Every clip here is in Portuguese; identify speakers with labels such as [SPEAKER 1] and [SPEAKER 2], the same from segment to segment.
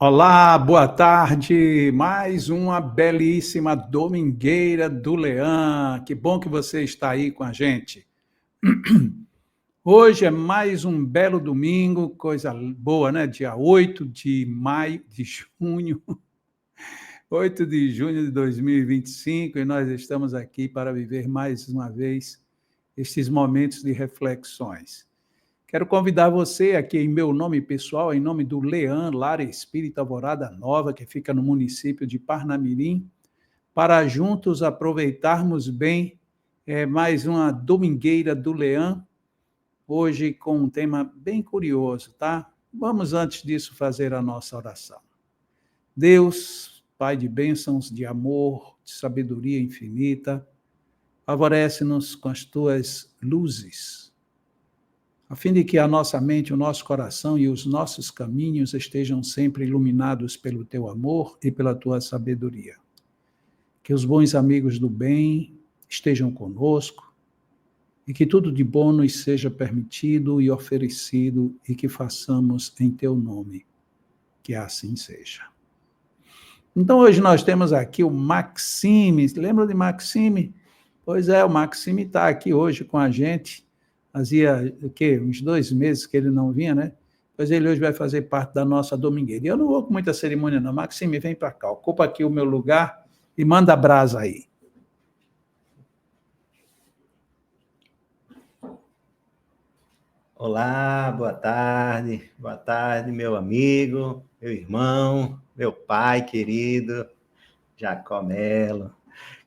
[SPEAKER 1] Olá, boa tarde. Mais uma belíssima domingueira do Leão. Que bom que você está aí com a gente. Hoje é mais um belo domingo, coisa boa, né? Dia 8 de maio, de junho, 8 de junho de 2025, e nós estamos aqui para viver mais uma vez estes momentos de reflexões. Quero convidar você aqui em meu nome pessoal, em nome do Leão Lar Espírita Alvorada Nova, que fica no município de Parnamirim, para juntos aproveitarmos bem mais uma domingueira do Leão, hoje com um tema bem curioso, tá? Vamos, antes disso, fazer a nossa oração. Deus, Pai de bênçãos, de amor, de sabedoria infinita, favorece-nos com as tuas luzes, a fim de que a nossa mente, o nosso coração e os nossos caminhos estejam sempre iluminados pelo teu amor e pela tua sabedoria. Que os bons amigos do bem estejam conosco e que tudo de bom nos seja permitido e oferecido e que façamos em teu nome. Que assim seja. Então, hoje nós temos aqui o Maxime. Lembra de Maxime? Pois é, o Maxime está aqui hoje com a gente. Fazia o quê? Uns 2 meses que ele não vinha, né? Pois ele hoje vai fazer parte da nossa domingueira. E eu não vou com muita cerimônia, não. Maxime, vem para cá, ocupa aqui o meu lugar e manda brasa aí.
[SPEAKER 2] Olá, boa tarde, meu amigo, meu irmão, meu pai querido, Jacó Melo.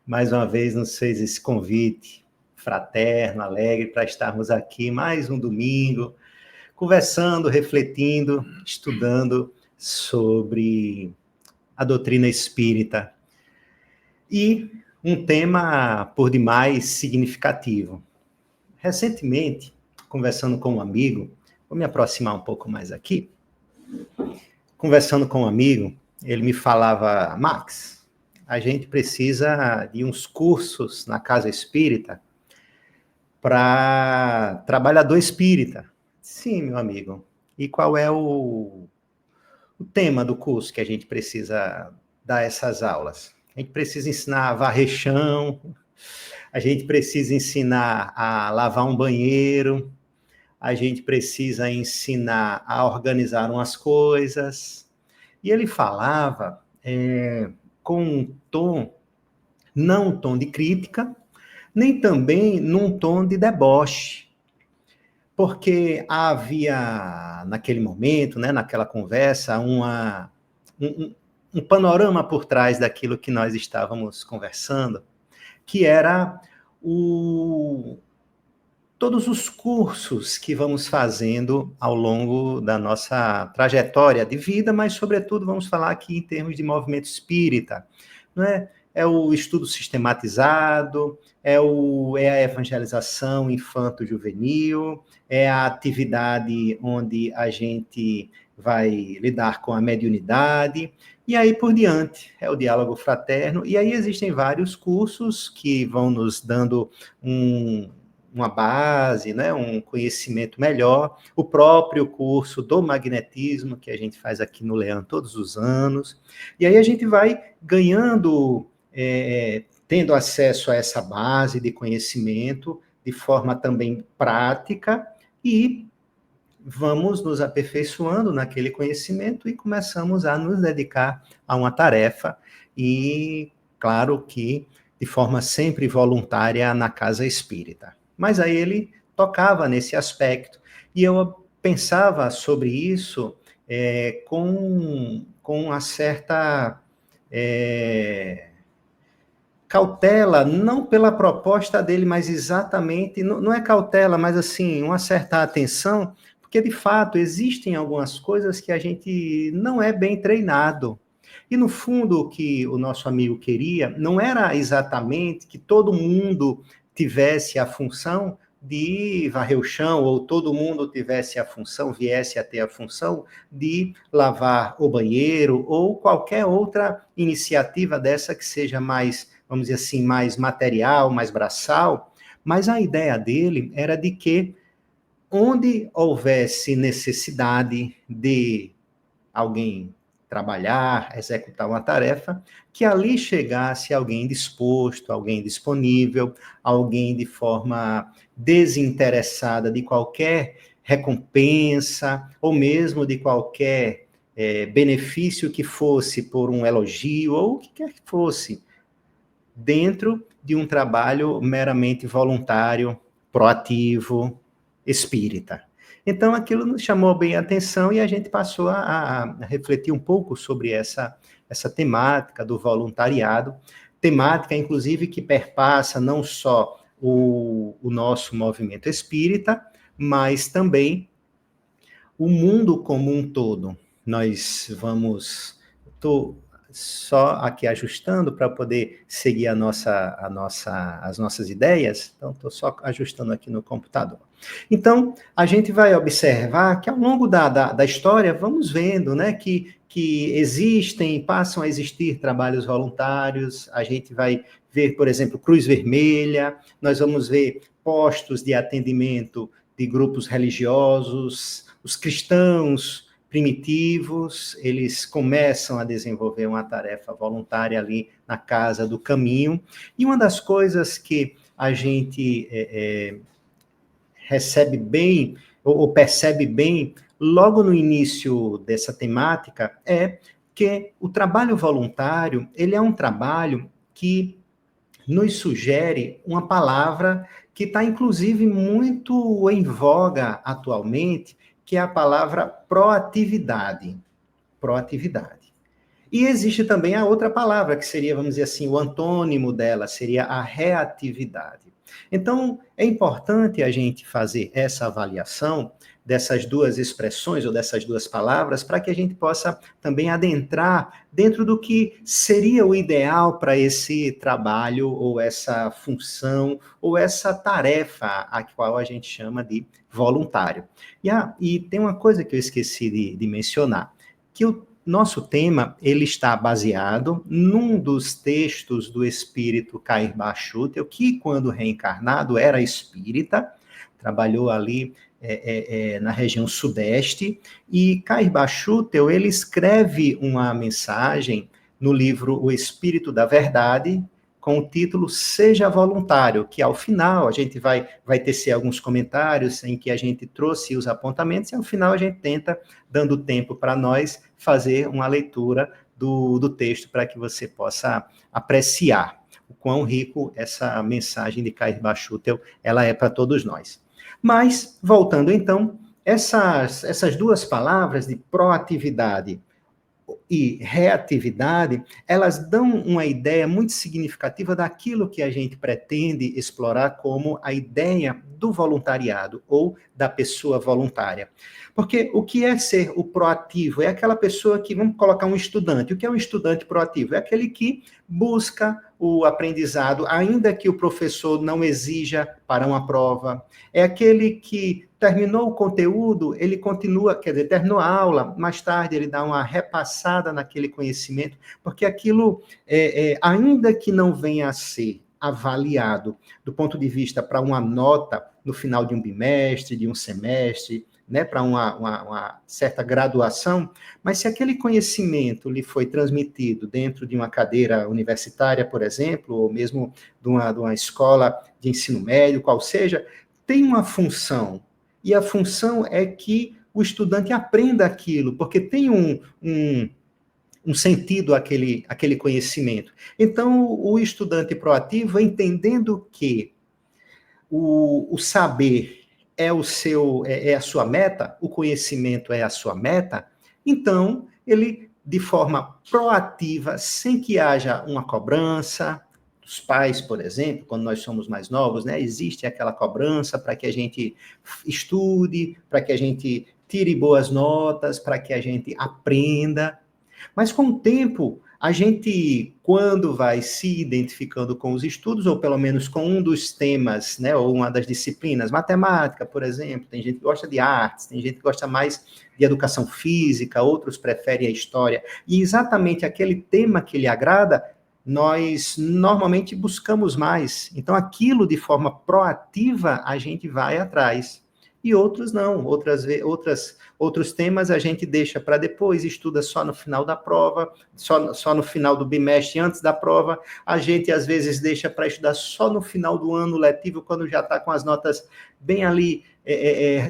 [SPEAKER 2] Mais uma vez nos fez esse convite fraterno, alegre, para estarmos aqui mais um domingo, conversando, refletindo, estudando sobre a doutrina espírita. E um tema por demais significativo. Recentemente, conversando com um amigo, vou me aproximar um pouco mais aqui, conversando com um amigo, ele me falava: Max, a gente precisa de uns cursos na Casa Espírita para trabalhador espírita. Sim, meu amigo. E qual é o tema do curso que a gente precisa dar essas aulas? A gente precisa ensinar a varrer chão, a gente precisa ensinar a lavar um banheiro, a gente precisa ensinar a organizar umas coisas. E ele falava com um tom, não um tom de crítica, nem também num tom de deboche, porque havia, naquele momento, né, naquela conversa, um panorama por trás daquilo que nós estávamos conversando, que era todos os cursos que vamos fazendo ao longo da nossa trajetória de vida, mas, sobretudo, vamos falar aqui em termos de movimento espírita, não é? É o estudo sistematizado, é a evangelização infanto-juvenil, é a atividade onde a gente vai lidar com a mediunidade, e aí por diante, é o diálogo fraterno, e aí existem vários cursos que vão nos dando uma base, né, um conhecimento melhor, o próprio curso do magnetismo, que a gente faz aqui no Leão todos os anos, e aí a gente vai ganhando, tendo acesso a essa base de conhecimento, de forma também prática, e vamos nos aperfeiçoando naquele conhecimento e começamos a nos dedicar a uma tarefa, e claro que de forma sempre voluntária na casa espírita. Mas aí ele tocava nesse aspecto, e eu pensava sobre isso com uma certa cautela, não pela proposta dele, mas exatamente, não é cautela, mas assim, uma certa atenção, porque de fato existem algumas coisas que a gente não é bem treinado. E no fundo o que o nosso amigo queria não era exatamente que todo mundo tivesse a função de varrer o chão, ou todo mundo tivesse a função, viesse a ter a função de lavar o banheiro, ou qualquer outra iniciativa dessa que seja mais, vamos dizer assim, mais material, mais braçal, mas a ideia dele era de que onde houvesse necessidade de alguém trabalhar, executar uma tarefa, que ali chegasse alguém disposto, alguém disponível, alguém de forma desinteressada de qualquer recompensa, ou mesmo de qualquer benefício que fosse por um elogio, ou o que quer que fosse, dentro de um trabalho meramente voluntário, proativo, espírita. Então, aquilo nos chamou bem a atenção e a gente passou a refletir um pouco sobre essa temática do voluntariado, temática, inclusive, que perpassa não só o nosso movimento espírita, mas também o mundo como um todo. Nós vamos... Estou só aqui ajustando para poder seguir as nossas ideias, então estou só ajustando aqui no computador. Então, a gente vai observar que ao longo da história, vamos vendo, né, que existem, passam a existir trabalhos voluntários, a gente vai ver, por exemplo, Cruz Vermelha, nós vamos ver postos de atendimento de grupos religiosos, os cristãos primitivos, eles começam a desenvolver uma tarefa voluntária ali na Casa do Caminho, e uma das coisas que a gente recebe bem, ou percebe bem, logo no início dessa temática, é que o trabalho voluntário, ele é um trabalho que nos sugere uma palavra que está, inclusive, muito em voga atualmente, que é a palavra proatividade. Proatividade. E existe também a outra palavra, que seria, vamos dizer assim, o antônimo dela, seria a reatividade. Então, é importante a gente fazer essa avaliação dessas duas expressões ou dessas duas palavras para que a gente possa também adentrar dentro do que seria o ideal para esse trabalho ou essa função ou essa tarefa a qual a gente chama de voluntário. E tem uma coisa que eu esqueci de mencionar, que o nosso tema, ele está baseado num dos textos do espírito Cair Bachutel, que quando reencarnado era espírita, trabalhou ali na região sudeste, e Cair Bachutel, ele escreve uma mensagem no livro O Espírito da Verdade, com o título Seja Voluntário, que ao final a gente vai tecer alguns comentários em que a gente trouxe os apontamentos, e ao final a gente tenta, dando tempo para nós, fazer uma leitura do texto para que você possa apreciar o quão rico essa mensagem de Cair Bachutel ela é para todos nós. Mas, voltando então, essas duas palavras de proatividade e reatividade, elas dão uma ideia muito significativa daquilo que a gente pretende explorar como a ideia do voluntariado ou da pessoa voluntária. Porque o que é ser o proativo? É aquela pessoa que, vamos colocar um estudante. O que é um estudante proativo? É aquele que busca o aprendizado, ainda que o professor não exija para uma prova. É aquele que terminou o conteúdo, ele continua, quer dizer, terminou a aula, mais tarde ele dá uma repassada naquele conhecimento, porque aquilo, ainda que não venha a ser avaliado do ponto de vista para uma nota no final de um bimestre, de um semestre, né, para uma certa graduação, mas se aquele conhecimento lhe foi transmitido dentro de uma cadeira universitária, por exemplo, ou mesmo de uma escola de ensino médio, qual seja, tem uma função, e a função é que o estudante aprenda aquilo, porque tem um sentido aquele conhecimento. Então, o estudante proativo, entendendo que o saber é a sua meta, o conhecimento é a sua meta, então ele, de forma proativa, sem que haja uma cobrança, dos pais, por exemplo, quando nós somos mais novos, né, existe aquela cobrança para que a gente estude, para que a gente tire boas notas, para que a gente aprenda. Mas com o tempo, a gente, quando vai se identificando com os estudos, ou pelo menos com um dos temas, né, ou uma das disciplinas, matemática, por exemplo, tem gente que gosta de artes, tem gente que gosta mais de educação física, outros preferem a história, e exatamente aquele tema que lhe agrada, nós normalmente buscamos mais. Então, aquilo de forma proativa, a gente vai atrás. e outros não. Outros temas a gente deixa para depois, estuda só no final da prova, só no final do bimestre, antes da prova. A gente, às vezes, deixa para estudar só no final do ano letivo, quando já está com as notas bem ali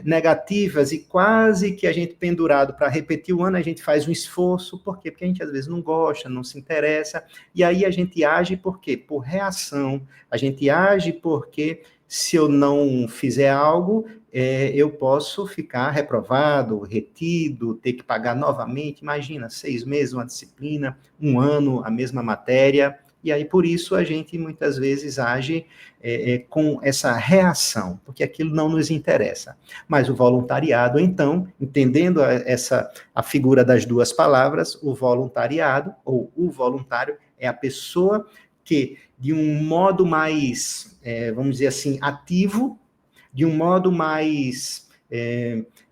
[SPEAKER 2] negativas e quase que a gente pendurado para repetir o ano, a gente faz um esforço. Por quê? Porque a gente, às vezes, não gosta, não se interessa, e aí a gente age por quê? Por reação. A gente age porque, se eu não fizer algo, eu posso ficar reprovado, retido, ter que pagar novamente. Imagina, 6 meses uma disciplina, 1 ano a mesma matéria, e aí por isso a gente muitas vezes age com essa reação, porque aquilo não nos interessa. Mas o voluntariado, então, entendendo a figura das duas palavras, o voluntariado, ou o voluntário, é a pessoa que, de um modo mais, vamos dizer assim, ativo, de um modo mais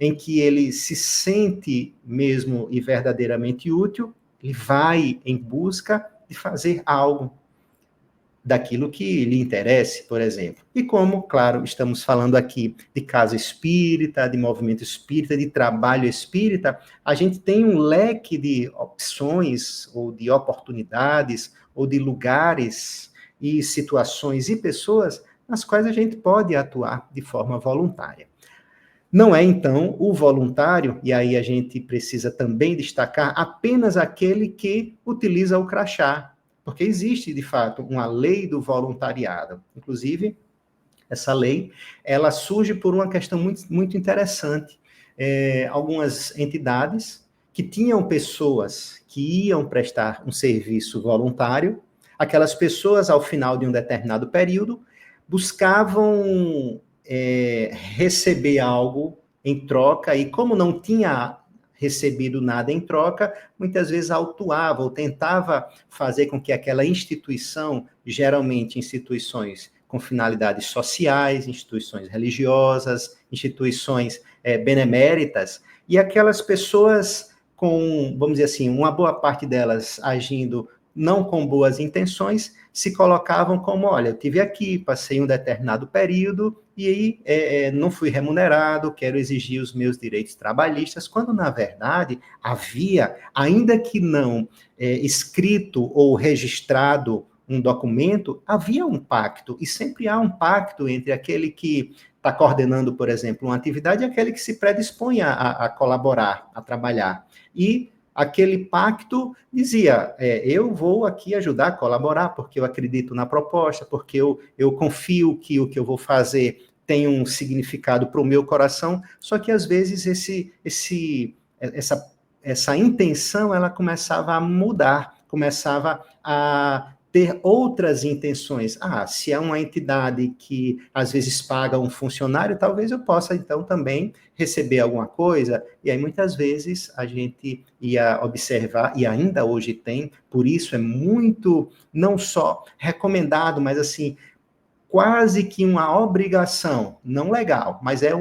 [SPEAKER 2] em que ele se sente mesmo e verdadeiramente útil, ele vai em busca de fazer algo daquilo que lhe interesse, por exemplo. E como, claro, estamos falando aqui de casa espírita, de movimento espírita, de trabalho espírita, a gente tem um leque de opções, ou de oportunidades, ou de lugares e situações e pessoas nas quais a gente pode atuar de forma voluntária. Não é, então, o voluntário, e aí a gente precisa também destacar, apenas aquele que utiliza o crachá, porque existe, de fato, uma lei do voluntariado. Inclusive, essa lei, ela surge por uma questão muito, muito interessante. Algumas entidades que tinham pessoas que iam prestar um serviço voluntário, aquelas pessoas, ao final de um determinado período, buscavam receber algo em troca, e como não tinha recebido nada em troca, muitas vezes autuava ou tentava fazer com que aquela instituição, geralmente instituições com finalidades sociais, instituições religiosas, instituições beneméritas, e aquelas pessoas com, vamos dizer assim, uma boa parte delas agindo não com boas intenções, se colocavam como, olha, eu estive aqui, passei um determinado período e aí não fui remunerado, quero exigir os meus direitos trabalhistas, quando, na verdade, havia, ainda que não escrito ou registrado um documento, havia um pacto, e sempre há um pacto entre aquele que está coordenando, por exemplo, uma atividade e aquele que se predispõe a colaborar, a trabalhar. E aquele pacto dizia, eu vou aqui ajudar, colaborar, porque eu acredito na proposta, porque eu confio que o que eu vou fazer tem um significado para o meu coração, só que às vezes essa intenção, ela começava a mudar, começava a ter outras intenções. Se é uma entidade que às vezes paga um funcionário, talvez eu possa então também receber alguma coisa, e aí muitas vezes a gente ia observar, e ainda hoje tem, por isso é muito, não só recomendado, mas assim, quase que uma obrigação, não legal, mas é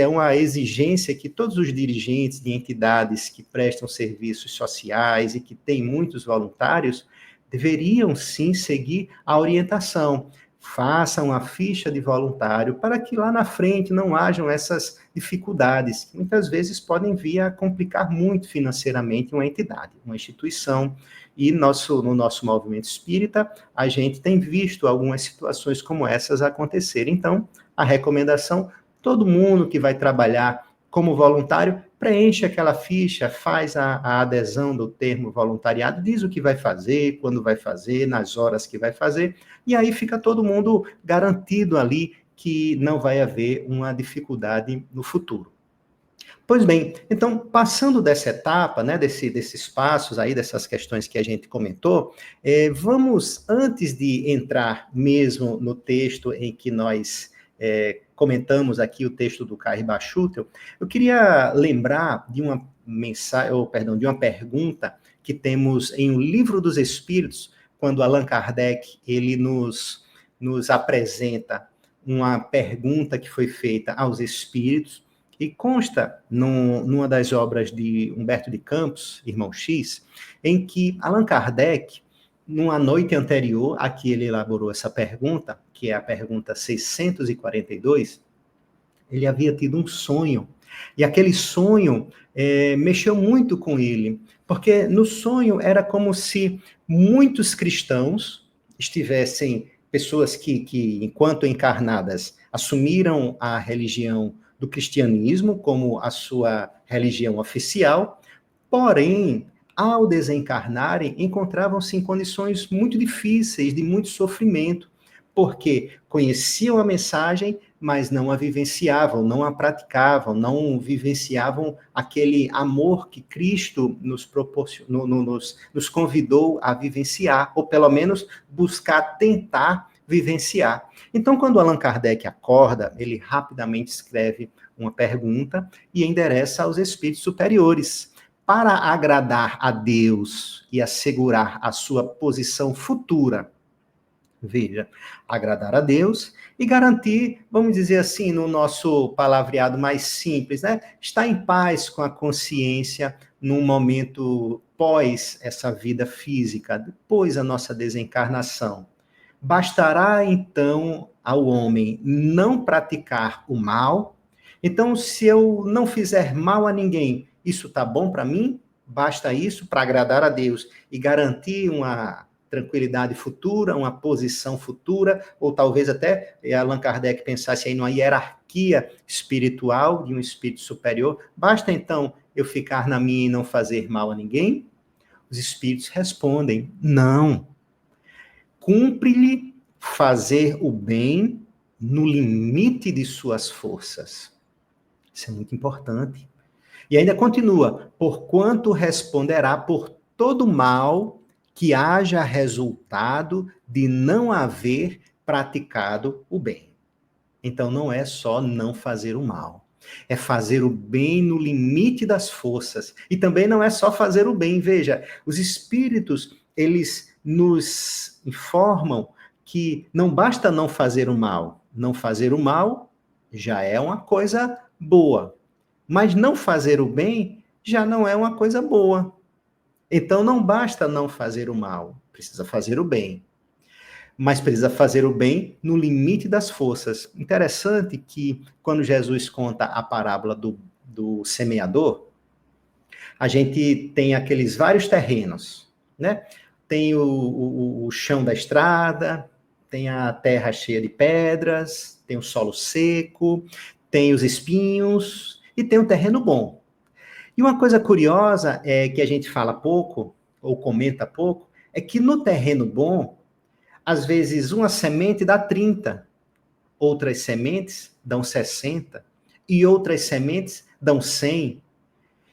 [SPEAKER 2] uma exigência que todos os dirigentes de entidades que prestam serviços sociais e que têm muitos voluntários deveriam sim seguir a orientação. Façam a ficha de voluntário para que lá na frente não hajam essas dificuldades, que muitas vezes podem vir a complicar muito financeiramente uma entidade, uma instituição. E no nosso movimento espírita, a gente tem visto algumas situações como essas acontecerem. Então, a recomendação, todo mundo que vai trabalhar como voluntário, preenche aquela ficha, faz a adesão do termo voluntariado, diz o que vai fazer, quando vai fazer, nas horas que vai fazer, e aí fica todo mundo garantido ali que não vai haver uma dificuldade no futuro. Pois bem, então, passando dessa etapa, né, desses passos aí, dessas questões que a gente comentou, vamos, antes de entrar mesmo no texto em que nós comentamos aqui, o texto do Carrie Bachutel, eu queria lembrar de uma de uma pergunta que temos em O Livro dos Espíritos, quando Allan Kardec, ele nos apresenta uma pergunta que foi feita aos espíritos, e consta numa das obras de Humberto de Campos, Irmão X, em que Allan Kardec, numa noite anterior a que ele elaborou essa pergunta, que é a pergunta 642, Ele havia tido um sonho. E aquele sonho mexeu muito com ele, porque no sonho era como se muitos cristãos estivessem, pessoas que enquanto encarnadas, assumiram a religião do cristianismo como a sua religião oficial, porém, ao desencarnarem, encontravam-se em condições muito difíceis, de muito sofrimento, porque conheciam a mensagem, mas não a vivenciavam, não a praticavam, não vivenciavam aquele amor que Cristo nos convidou a vivenciar, ou pelo menos buscar, tentar vivenciar. Então, quando Allan Kardec acorda, ele rapidamente escreve uma pergunta e endereça aos espíritos superiores. Para agradar a Deus e assegurar a sua posição futura, veja, agradar a Deus e garantir, vamos dizer assim, no nosso palavreado mais simples, né? Estar em paz com a consciência num momento pós essa vida física, depois da nossa desencarnação. Bastará, então, ao homem não praticar o mal. Então, se eu não fizer mal a ninguém, isso está bom para mim? Basta isso para agradar a Deus e garantir uma tranquilidade futura, uma posição futura, ou talvez até Allan Kardec pensasse aí numa hierarquia espiritual de um espírito superior. Basta, então, eu ficar na minha e não fazer mal a ninguém? Os espíritos respondem, não. Cumpre-lhe fazer o bem no limite de suas forças. Isso é muito importante. E ainda continua, porquanto responderá por todo mal que haja resultado de não haver praticado o bem. Então não é só não fazer o mal, é fazer o bem no limite das forças. E também não é só fazer o bem, veja, os espíritos, eles nos informam que não basta não fazer o mal. Não fazer o mal já é uma coisa boa. Mas não fazer o bem já não é uma coisa boa. Então não basta não fazer o mal, precisa fazer o bem. Mas precisa fazer o bem no limite das forças. Interessante que quando Jesus conta a parábola do semeador, a gente tem aqueles vários terrenos, né? Tem o chão da estrada, tem a terra cheia de pedras, tem o solo seco, tem os espinhos e tem o terreno bom. E uma coisa curiosa é que a gente fala pouco, ou comenta pouco, é que no terreno bom, às vezes uma semente dá 30, outras sementes dão 60, e outras sementes dão 100.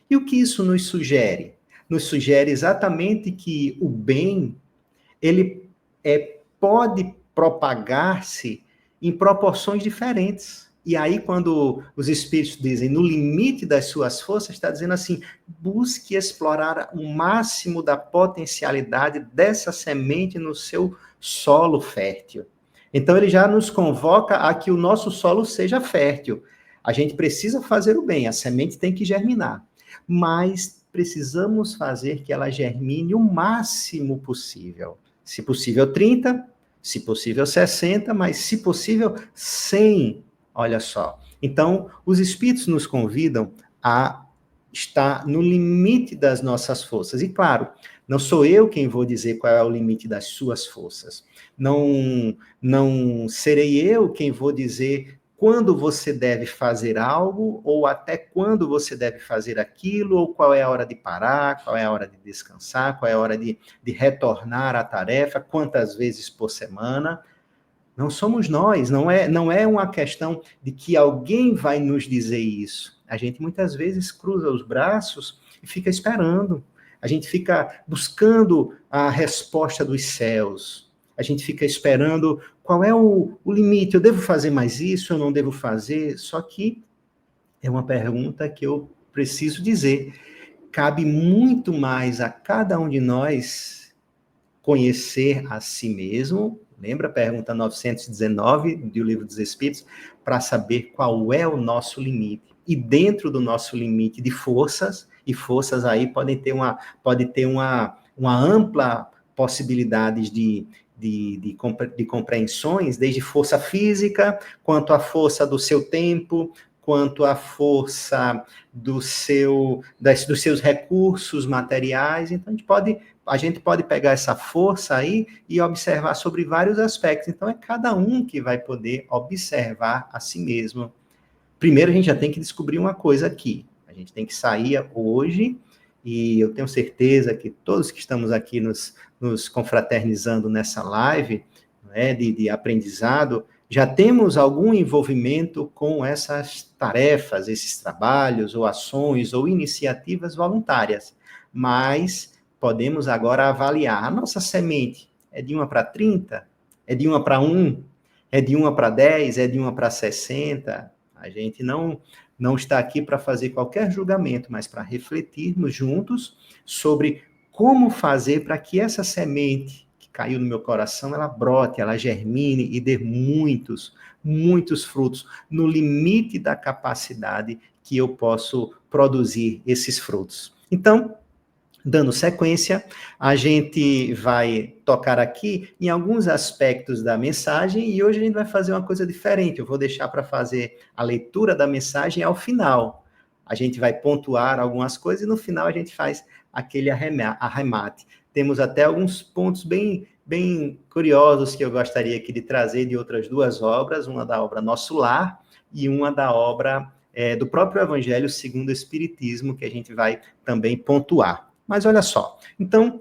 [SPEAKER 2] E o que isso nos sugere? Nos sugere exatamente que o bem, ele pode propagar-se em proporções diferentes. E aí, quando os espíritos dizem no limite das suas forças, está dizendo assim, busque explorar o máximo da potencialidade dessa semente no seu solo fértil. Então, ele já nos convoca a que o nosso solo seja fértil. A gente precisa fazer o bem, a semente tem que germinar. Mas precisamos fazer que ela germine o máximo possível. Se possível, 30, se possível, 60, mas se possível, 100. Olha só. Então, os espíritos nos convidam a estar no limite das nossas forças. E, claro, não sou eu quem vou dizer qual é o limite das suas forças. Não serei eu quem vou dizer quando você deve fazer algo, ou até quando você deve fazer aquilo, ou qual é a hora de parar, qual é a hora de descansar, qual é a hora de retornar à tarefa, quantas vezes por semana. Não somos nós, não é uma questão de que alguém vai nos dizer isso. A gente muitas vezes cruza os braços e fica esperando. A gente fica buscando a resposta dos céus. A gente fica esperando qual é o limite. Eu devo fazer mais isso? Eu não devo fazer? Só que é uma pergunta que eu preciso dizer. Cabe muito mais a cada um de nós conhecer a si mesmo. Lembra a pergunta 919 do Livro dos Espíritos? Para saber qual é o nosso limite. E dentro do nosso limite de forças, e forças aí pode ter uma ampla possibilidade de compreensões, desde força física, quanto a força do seu tempo, quanto à força dos seus recursos materiais. Então, a gente pode pegar essa força aí e observar sobre vários aspectos. Então, é cada um que vai poder observar a si mesmo. Primeiro, a gente já tem que descobrir uma coisa aqui. A gente tem que sair hoje, e eu tenho certeza que todos que estamos aqui nos confraternizando nessa live, né, de aprendizado, já temos algum envolvimento com essas tarefas, esses trabalhos, ou ações, ou iniciativas voluntárias. Mas podemos agora avaliar. A nossa semente é de 1 para 30? É de 1 para 1? É de 1 para 10? É de 1 para 60? A gente não está aqui para fazer qualquer julgamento, mas para refletirmos juntos sobre como fazer para que essa semente que caiu no meu coração, ela brote, ela germine e dê muitos, muitos frutos, no limite da capacidade que eu posso produzir esses frutos. Então, dando sequência, a gente vai tocar aqui em alguns aspectos da mensagem e hoje a gente vai fazer uma coisa diferente. Eu vou deixar para fazer a leitura da mensagem ao final. A gente vai pontuar algumas coisas e no final a gente faz aquele arremate. Temos até alguns pontos bem curiosos que eu gostaria aqui de trazer de outras duas obras, uma da obra Nosso Lar e uma da obra do próprio Evangelho segundo o Espiritismo, que a gente vai também pontuar. Mas olha só, então,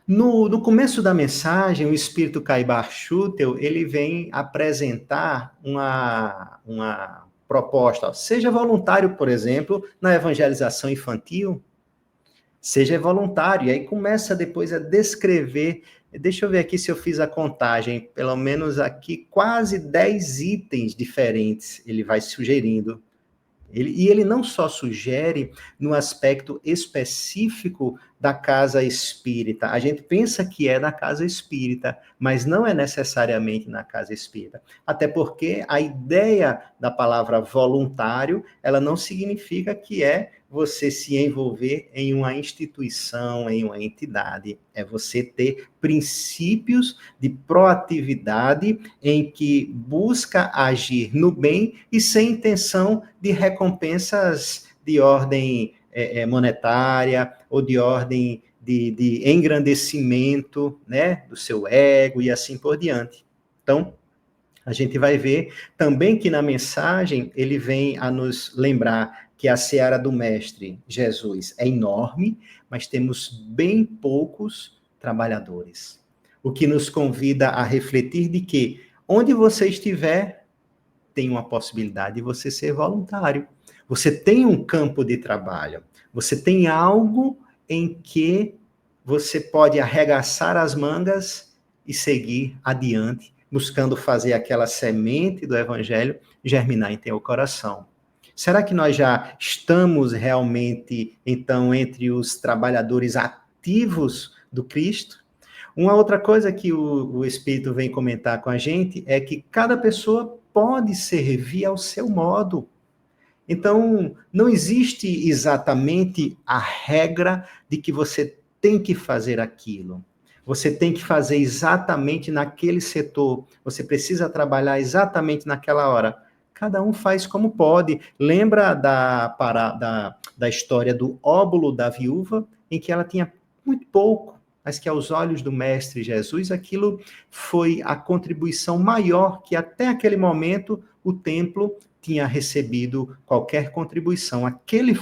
[SPEAKER 2] no começo da mensagem, o espírito Caibar Schutel, ele vem apresentar uma proposta. Ó, seja voluntário, por exemplo, na evangelização infantil, seja voluntário. E aí começa depois a descrever, deixa eu ver aqui se eu fiz a contagem, pelo menos aqui quase 10 itens diferentes ele vai sugerindo. Ele não só sugere no aspecto específico da casa espírita. A gente pensa que é da casa espírita, mas não é necessariamente na casa espírita. Até porque a ideia da palavra voluntário, ela não significa que é você se envolver em uma instituição, em uma entidade. É você ter princípios de proatividade em que busca agir no bem e sem intenção de recompensas de ordem monetária ou de ordem de engrandecimento, né, do seu ego e assim por diante. Então, a gente vai ver também que na mensagem ele vem a nos lembrar que a seara do Mestre Jesus é enorme, mas temos bem poucos trabalhadores. O que nos convida a refletir de que onde você estiver, tem uma possibilidade de você ser voluntário. Você tem um campo de trabalho. Você tem algo em que você pode arregaçar as mangas e seguir adiante, buscando fazer aquela semente do Evangelho germinar em teu coração. Será que nós já estamos realmente, então, entre os trabalhadores ativos do Cristo? Uma outra coisa que o Espírito vem comentar com a gente é que cada pessoa pode servir ao seu modo. Então, não existe exatamente a regra de que você tem que fazer aquilo. Você tem que fazer exatamente naquele setor. Você precisa trabalhar exatamente naquela hora. Cada um faz como pode. Lembra da história do óbolo da viúva, em que ela tinha muito pouco, mas que aos olhos do Mestre Jesus, aquilo foi a contribuição maior que até aquele momento o templo tinha recebido qualquer contribuição. Aquela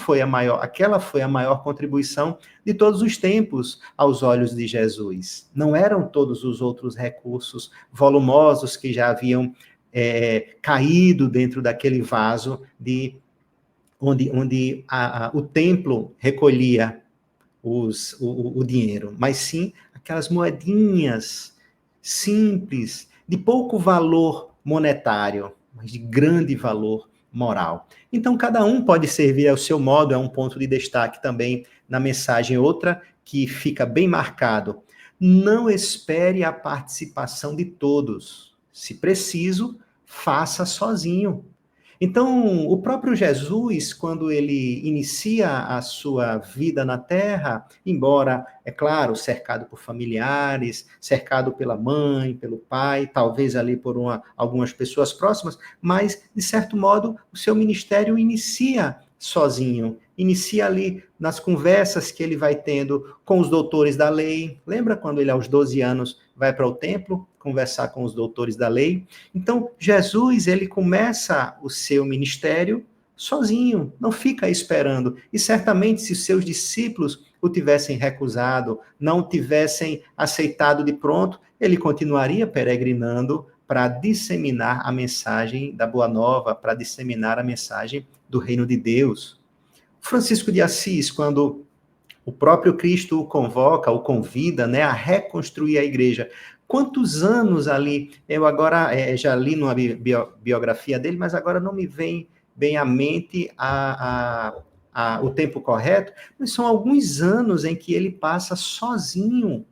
[SPEAKER 2] foi a maior contribuição de todos os tempos aos olhos de Jesus. Não eram todos os outros recursos volumosos que já haviam caído dentro daquele vaso onde o templo recolhia o dinheiro, mas sim aquelas moedinhas simples, de pouco valor monetário, mas de grande valor moral. Então, cada um pode servir ao seu modo, é um ponto de destaque também na mensagem. Outra que fica bem marcado: não espere a participação de todos. Se preciso, faça sozinho. Então, o próprio Jesus, quando ele inicia a sua vida na Terra, embora, é claro, cercado por familiares, cercado pela mãe, pelo pai, talvez ali por algumas pessoas próximas, mas, de certo modo, o seu ministério inicia sozinho, inicia ali nas conversas que ele vai tendo com os doutores da lei. Lembra quando ele, aos 12 anos, vai para o templo conversar com os doutores da lei? Então, Jesus, ele começa o seu ministério sozinho, não fica esperando. E certamente, se os seus discípulos o tivessem recusado, não tivessem aceitado de pronto, ele continuaria peregrinando para disseminar a mensagem da Boa Nova, para disseminar a mensagem do reino de Deus. Francisco de Assis, quando o próprio Cristo o convoca, o convida, né, a reconstruir a igreja. Quantos anos ali, eu agora já li numa biografia dele, mas agora não me vem bem à mente o tempo correto, mas são alguns anos em que ele passa sozinho,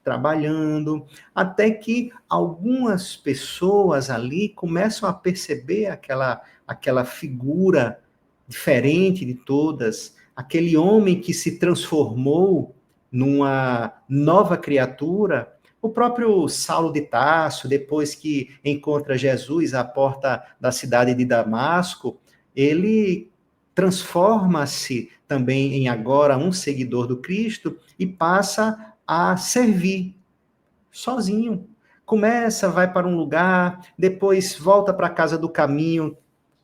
[SPEAKER 2] trabalhando, até que algumas pessoas ali começam a perceber aquela figura diferente de todas, aquele homem que se transformou numa nova criatura. O próprio Saulo de Tarso, depois que encontra Jesus à porta da cidade de Damasco, ele transforma-se também em agora um seguidor do Cristo e passa a servir sozinho. Começa, vai para um lugar, depois volta para a casa do caminho,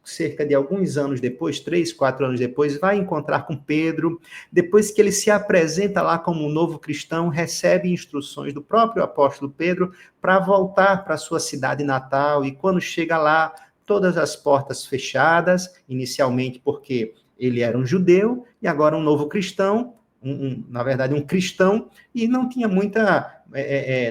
[SPEAKER 2] cerca de alguns anos depois, 3, 4 anos depois, vai encontrar com Pedro. Depois que ele se apresenta lá como um novo cristão, recebe instruções do próprio apóstolo Pedro para voltar para a sua cidade natal. E quando chega lá, todas as portas fechadas, inicialmente porque ele era um judeu e agora um novo cristão, na verdade um cristão, e não tinha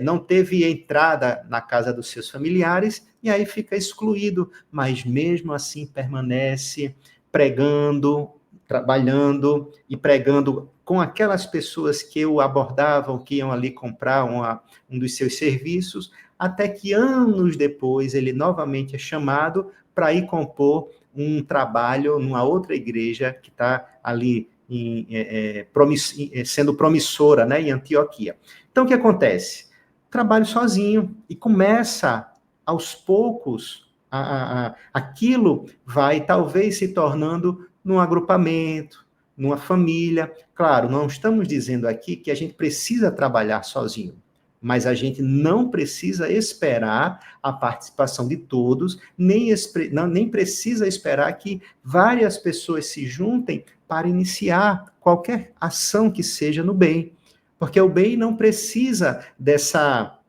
[SPEAKER 2] não teve entrada na casa dos seus familiares, e aí fica excluído, mas mesmo assim permanece pregando, trabalhando e pregando com aquelas pessoas que o abordavam, que iam ali comprar um dos seus serviços, até que anos depois ele novamente é chamado para ir compor um trabalho numa outra igreja que está ali sendo promissora, né, em Antioquia. Então, o que acontece? Trabalho sozinho e começa, aos poucos, aquilo vai talvez se tornando num agrupamento, numa família. Claro, não estamos dizendo aqui que a gente precisa trabalhar sozinho, mas a gente não precisa esperar a participação de todos, nem precisa esperar que várias pessoas se juntem para iniciar qualquer ação que seja no bem. Porque o bem não precisa dessa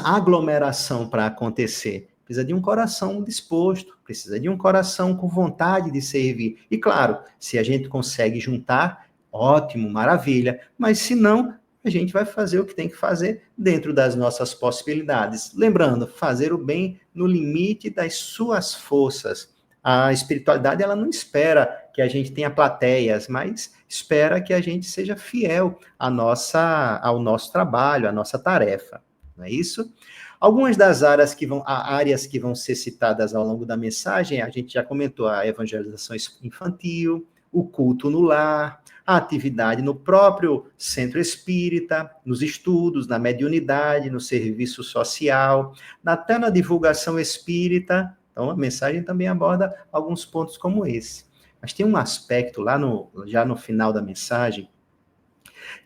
[SPEAKER 2] aglomeração para acontecer. Precisa de um coração disposto, precisa de um coração com vontade de servir. E claro, se a gente consegue juntar, ótimo, maravilha. Mas se não, a gente vai fazer o que tem que fazer dentro das nossas possibilidades. Lembrando, fazer o bem no limite das suas forças. A espiritualidade, ela não espera que a gente tenha plateias, mas espera que a gente seja fiel ao nosso trabalho, à nossa tarefa. Não é isso? Algumas das áreas que vão ser citadas ao longo da mensagem, a gente já comentou: a evangelização infantil, o culto no lar, a atividade no próprio centro espírita, nos estudos, na mediunidade, no serviço social, até na divulgação espírita. Então, a mensagem também aborda alguns pontos como esse. Mas tem um aspecto lá já no final da mensagem,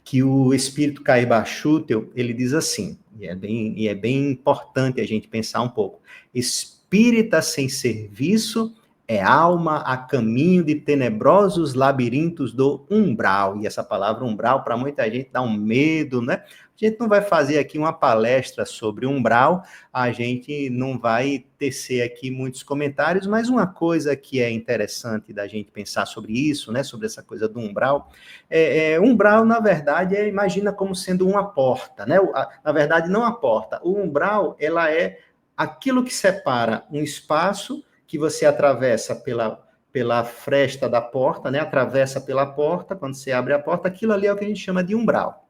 [SPEAKER 2] que o espírito Caiba Schutel, ele diz assim, e é bem importante a gente pensar um pouco: espírita sem serviço é alma a caminho de tenebrosos labirintos do umbral. E essa palavra umbral, para muita gente, dá um medo, né? A gente não vai fazer aqui uma palestra sobre umbral, a gente não vai tecer aqui muitos comentários, mas uma coisa que é interessante da gente pensar sobre isso, né, sobre essa coisa do umbral, umbral, na verdade, imagina como sendo uma porta, né? Na verdade, não a porta. O umbral, ela é aquilo que separa um espaço que você atravessa pela fresta da porta, né? Atravessa pela porta, quando você abre a porta, aquilo ali é o que a gente chama de umbral.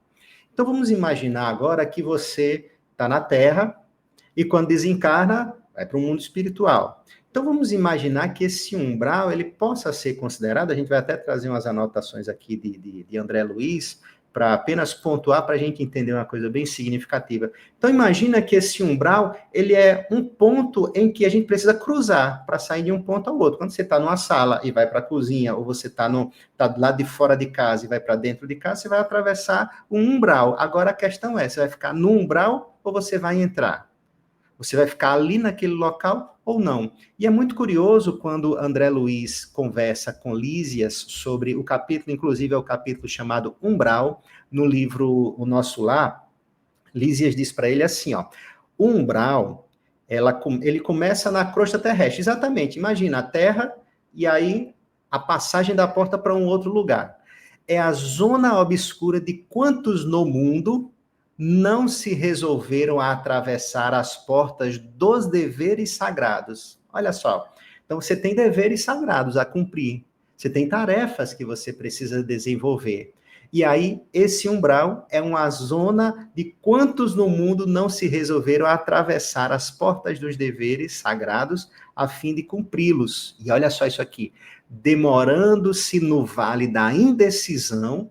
[SPEAKER 2] Então, vamos imaginar agora que você está na Terra e, quando desencarna, vai para o mundo espiritual. Então vamos imaginar que esse umbral ele possa ser considerado, a gente vai até trazer umas anotações aqui de André Luiz, para apenas pontuar, para a gente entender uma coisa bem significativa. Então imagina que esse umbral, ele é um ponto em que a gente precisa cruzar para sair de um ponto ao outro. Quando você está numa sala e vai para a cozinha, ou você está do lado de fora de casa e vai para dentro de casa, você vai atravessar um umbral. Agora a questão é, você vai ficar no umbral ou você vai entrar? Você vai ficar ali naquele local ou não? E é muito curioso quando André Luiz conversa com Lísias sobre o capítulo, inclusive é o capítulo chamado Umbral, no livro O Nosso Lar. Lísias diz para ele assim, ó, o umbral, ele começa na crosta terrestre, exatamente, imagina a terra e aí a passagem da porta para um outro lugar. É a zona obscura de quantos no mundo não se resolveram a atravessar as portas dos deveres sagrados. Olha só, então você tem deveres sagrados a cumprir, você tem tarefas que você precisa desenvolver. E aí, esse umbral é uma zona de quantos no mundo não se resolveram a atravessar as portas dos deveres sagrados a fim de cumpri-los. E olha só isso aqui, demorando-se no vale da indecisão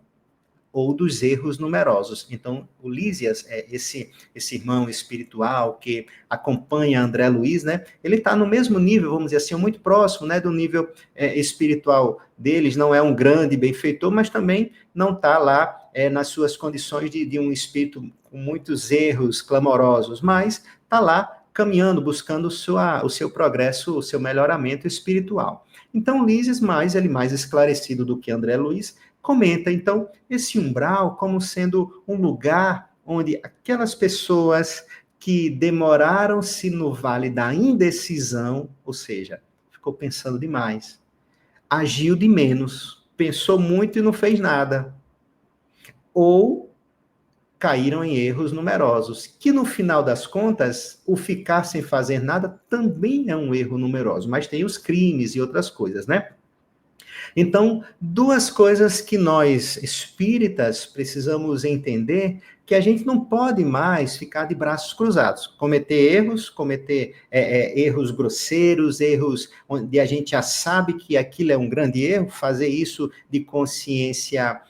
[SPEAKER 2] ou dos erros numerosos. Então, o Lísias, esse irmão espiritual que acompanha André Luiz, né? Ele está no mesmo nível, vamos dizer assim, muito próximo, né, do nível espiritual deles. Não é um grande benfeitor, mas também não está lá nas suas condições de um espírito com muitos erros clamorosos, mas está lá caminhando, buscando o seu progresso, o seu melhoramento espiritual. Então, Lísias, ele mais esclarecido do que André Luiz, comenta, então, esse umbral como sendo um lugar onde aquelas pessoas que demoraram-se no vale da indecisão, ou seja, ficou pensando demais, agiu de menos, pensou muito e não fez nada, ou caíram em erros numerosos, que no final das contas, o ficar sem fazer nada também é um erro numeroso, mas tem os crimes e outras coisas, né? Então, duas coisas que nós, espíritas, precisamos entender, que a gente não pode mais ficar de braços cruzados, cometer erros grosseiros, erros onde a gente já sabe que aquilo é um grande erro, fazer isso de consciência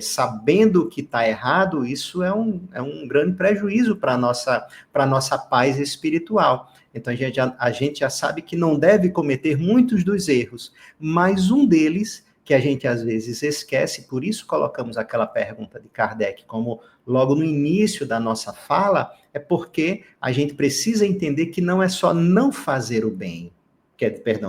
[SPEAKER 2] sabendo que está errado, isso é um grande prejuízo para a nossa paz espiritual. Então, a gente já sabe que não deve cometer muitos dos erros, mas um deles, que a gente às vezes esquece, por isso colocamos aquela pergunta de Kardec como logo no início da nossa fala, é porque a gente precisa entender que não é só não fazer o bem,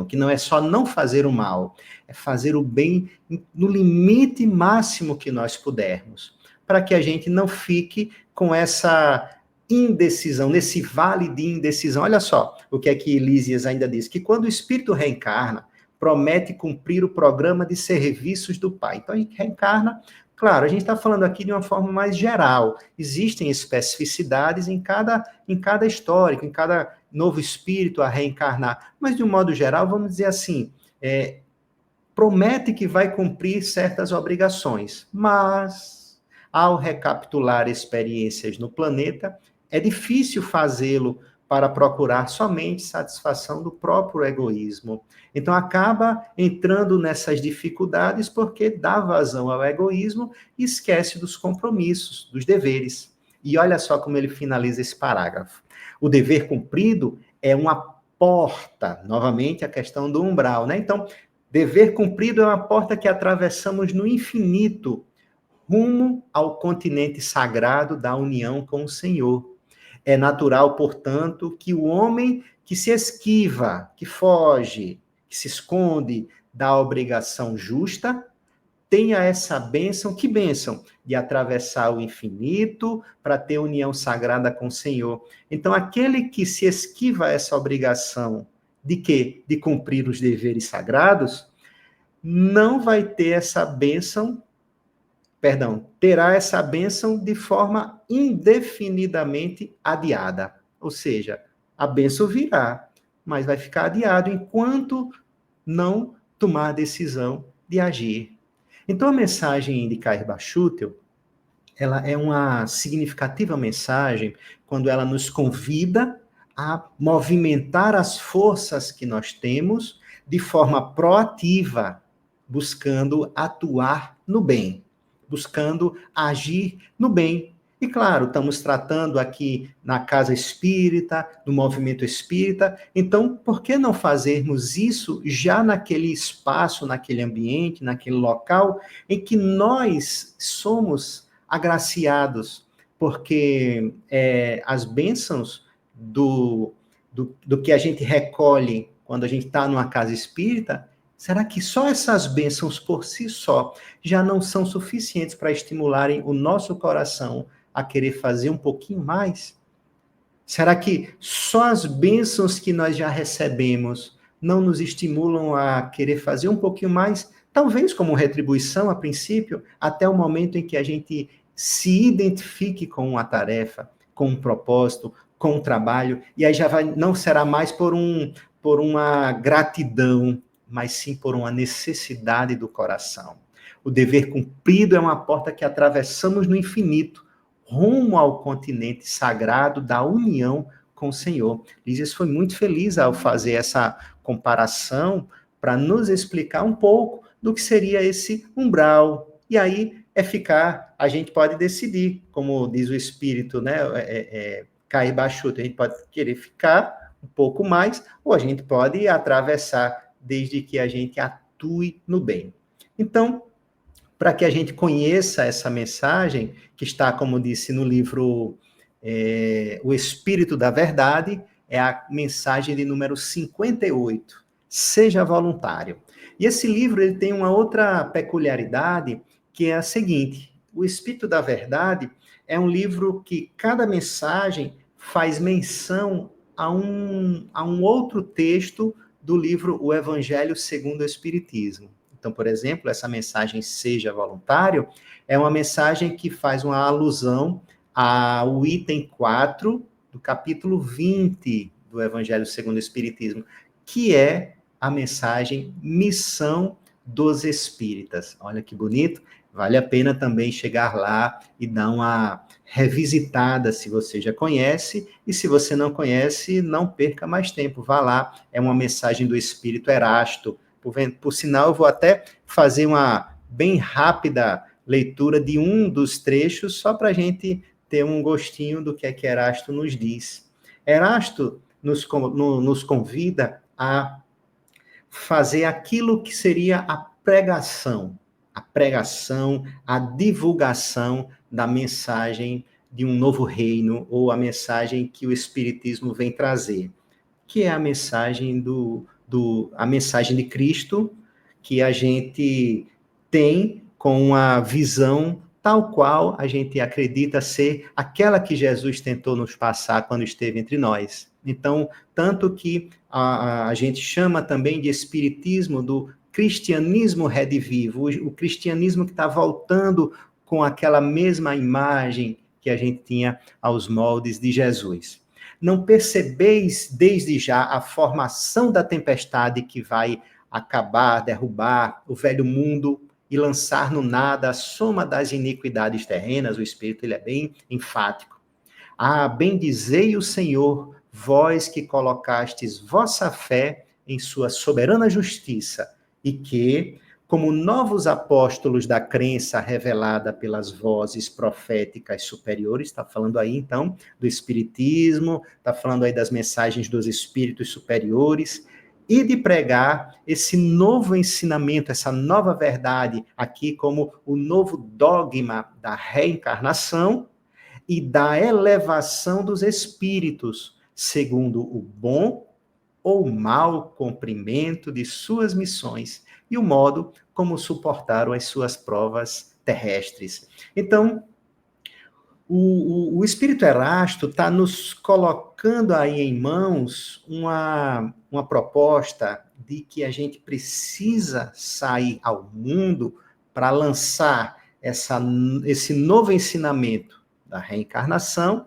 [SPEAKER 2] que não é só não fazer o mal, é fazer o bem no limite máximo que nós pudermos, para que a gente não fique com essa indecisão, nesse vale de indecisão. Olha só o que é que Lísias ainda diz, que quando o espírito reencarna, promete cumprir o programa de serviços do Pai. Então, a gente reencarna, claro, a gente está falando aqui de uma forma mais geral, existem especificidades em cada histórico, em cada novo espírito a reencarnar, mas de um modo geral, vamos dizer assim, promete que vai cumprir certas obrigações, mas ao recapitular experiências no planeta, é difícil fazê-lo para procurar somente satisfação do próprio egoísmo. Então acaba entrando nessas dificuldades porque dá vazão ao egoísmo e esquece dos compromissos, dos deveres. E olha só como ele finaliza esse parágrafo. O dever cumprido é uma porta, novamente a questão do umbral, né? Então, dever cumprido é uma porta que atravessamos no infinito, rumo ao continente sagrado da união com o Senhor. É natural, portanto, que o homem que se esquiva, que foge, que se esconde da obrigação justa, tenha essa bênção, que bênção? De atravessar o infinito para ter união sagrada com o Senhor. Então, aquele que se esquiva essa obrigação de quê? De cumprir os deveres sagrados, não vai ter essa bênção, terá essa bênção de forma indefinidamente adiada. Ou seja, a bênção virá, mas vai ficar adiado enquanto não tomar a decisão de agir. Então, a mensagem de Cair Bachutel, ela é uma significativa mensagem quando ela nos convida a movimentar as forças que nós temos de forma proativa, buscando atuar no bem, buscando agir no bem. E claro, estamos tratando aqui na casa espírita, no movimento espírita, então por que não fazermos isso já naquele espaço, naquele ambiente, naquele local em que nós somos agraciados, porque as bênçãos do que a gente recolhe quando a gente está numa casa espírita, será que só essas bênçãos por si só já não são suficientes para estimularem o nosso coração a querer fazer um pouquinho mais? Será que só as bênçãos que nós já recebemos não nos estimulam a querer fazer um pouquinho mais? Talvez como retribuição, a princípio, até o momento em que a gente se identifique com uma tarefa, com um propósito, com um trabalho, e aí não será mais por uma gratidão, mas sim por uma necessidade do coração. O dever cumprido é uma porta que atravessamos no infinito, rumo ao continente sagrado da união com o Senhor. Lísias foi muito feliz ao fazer essa comparação para nos explicar um pouco do que seria esse umbral. E aí a gente pode decidir, como diz o Espírito, né? Cair baixuto, a gente pode querer ficar um pouco mais, ou a gente pode atravessar, desde que a gente atue no bem. Então, para que a gente conheça essa mensagem, que está, como disse no livro O Espírito da Verdade, é a mensagem de número 58, Seja Voluntário. E esse livro ele tem uma outra peculiaridade, que é a seguinte: O Espírito da Verdade é um livro que cada mensagem faz menção a um outro texto do livro O Evangelho segundo o Espiritismo. Então, por exemplo, essa mensagem Seja Voluntário é uma mensagem que faz uma alusão ao item 4 do capítulo 20 do Evangelho segundo o Espiritismo, que é a mensagem Missão dos Espíritas. Olha que bonito. Vale a pena também chegar lá e dar uma revisitada, se você já conhece, e se você não conhece, não perca mais tempo, vá lá, é uma mensagem do Espírito Erasto. Por sinal, eu vou até fazer uma bem rápida leitura de um dos trechos, só para a gente ter um gostinho do que é que Erasto nos diz. Erasto nos convida a fazer aquilo que seria a pregação, a divulgação da mensagem de um novo reino, ou a mensagem que o Espiritismo vem trazer, que é a mensagem a mensagem de Cristo, que a gente tem com a visão tal qual a gente acredita ser aquela que Jesus tentou nos passar quando esteve entre nós. Então, tanto que a gente chama também de espiritismo do cristianismo redivivo, o cristianismo que está voltando com aquela mesma imagem que a gente tinha aos moldes de Jesus. Não percebeis desde já a formação da tempestade que vai acabar, derrubar o velho mundo e lançar no nada a soma das iniquidades terrenas? O Espírito ele é bem enfático. Ah, bendizei o Senhor, vós que colocastes vossa fé em sua soberana justiça, e que, como novos apóstolos da crença revelada pelas vozes proféticas superiores, está falando aí, então, do Espiritismo, está falando aí das mensagens dos Espíritos superiores, e de pregar esse novo ensinamento, essa nova verdade, aqui como o novo dogma da reencarnação e da elevação dos espíritos, segundo o bom ou mau cumprimento de suas missões e o modo como suportaram as suas provas terrestres. Então, o Espírito Erasto está nos colocando aí em mãos uma proposta de que a gente precisa sair ao mundo para lançar esse novo ensinamento da reencarnação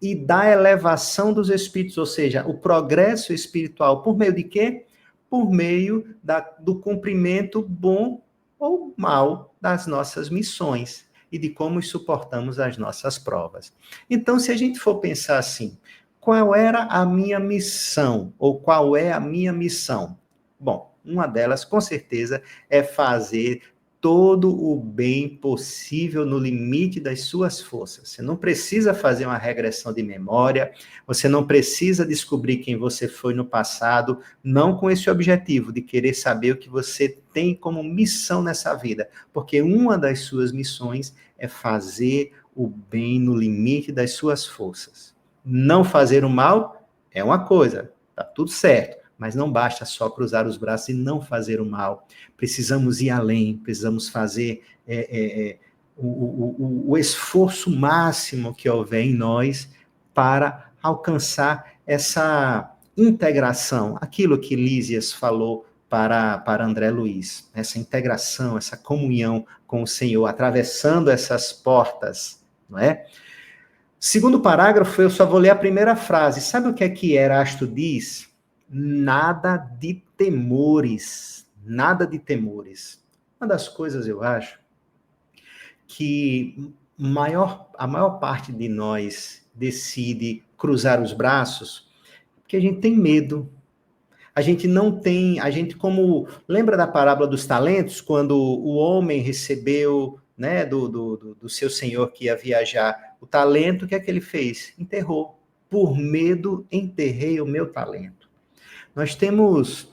[SPEAKER 2] e da elevação dos espíritos, ou seja, o progresso espiritual, por meio de quê? Por meio do cumprimento bom ou mal das nossas missões e de como suportamos as nossas provas. Então, se a gente for pensar assim, qual era a minha missão? Ou qual é a minha missão? Bom, uma delas, com certeza, é fazer todo o bem possível no limite das suas forças. Você não precisa fazer uma regressão de memória, você não precisa descobrir quem você foi no passado, não com esse objetivo de querer saber o que você tem como missão nessa vida, porque uma das suas missões é fazer o bem no limite das suas forças. Não fazer o mal é uma coisa, tá tudo certo. Mas não basta só cruzar os braços e não fazer o mal. Precisamos ir além, precisamos fazer o esforço máximo que houver em nós para alcançar essa integração, aquilo que Lísias falou para André Luiz, essa integração, essa comunhão com o Senhor, atravessando essas portas, não é? Segundo parágrafo, eu só vou ler a primeira frase. Sabe o que é que Erasto diz? Nada de temores, nada de temores. Uma das coisas, eu acho, que a maior parte de nós decide cruzar os braços porque a gente tem medo. A gente não tem, lembra da parábola dos talentos, quando o homem recebeu, né, do seu senhor que ia viajar o talento, o que é que ele fez? Enterrou. Por medo, enterrei o meu talento. Nós temos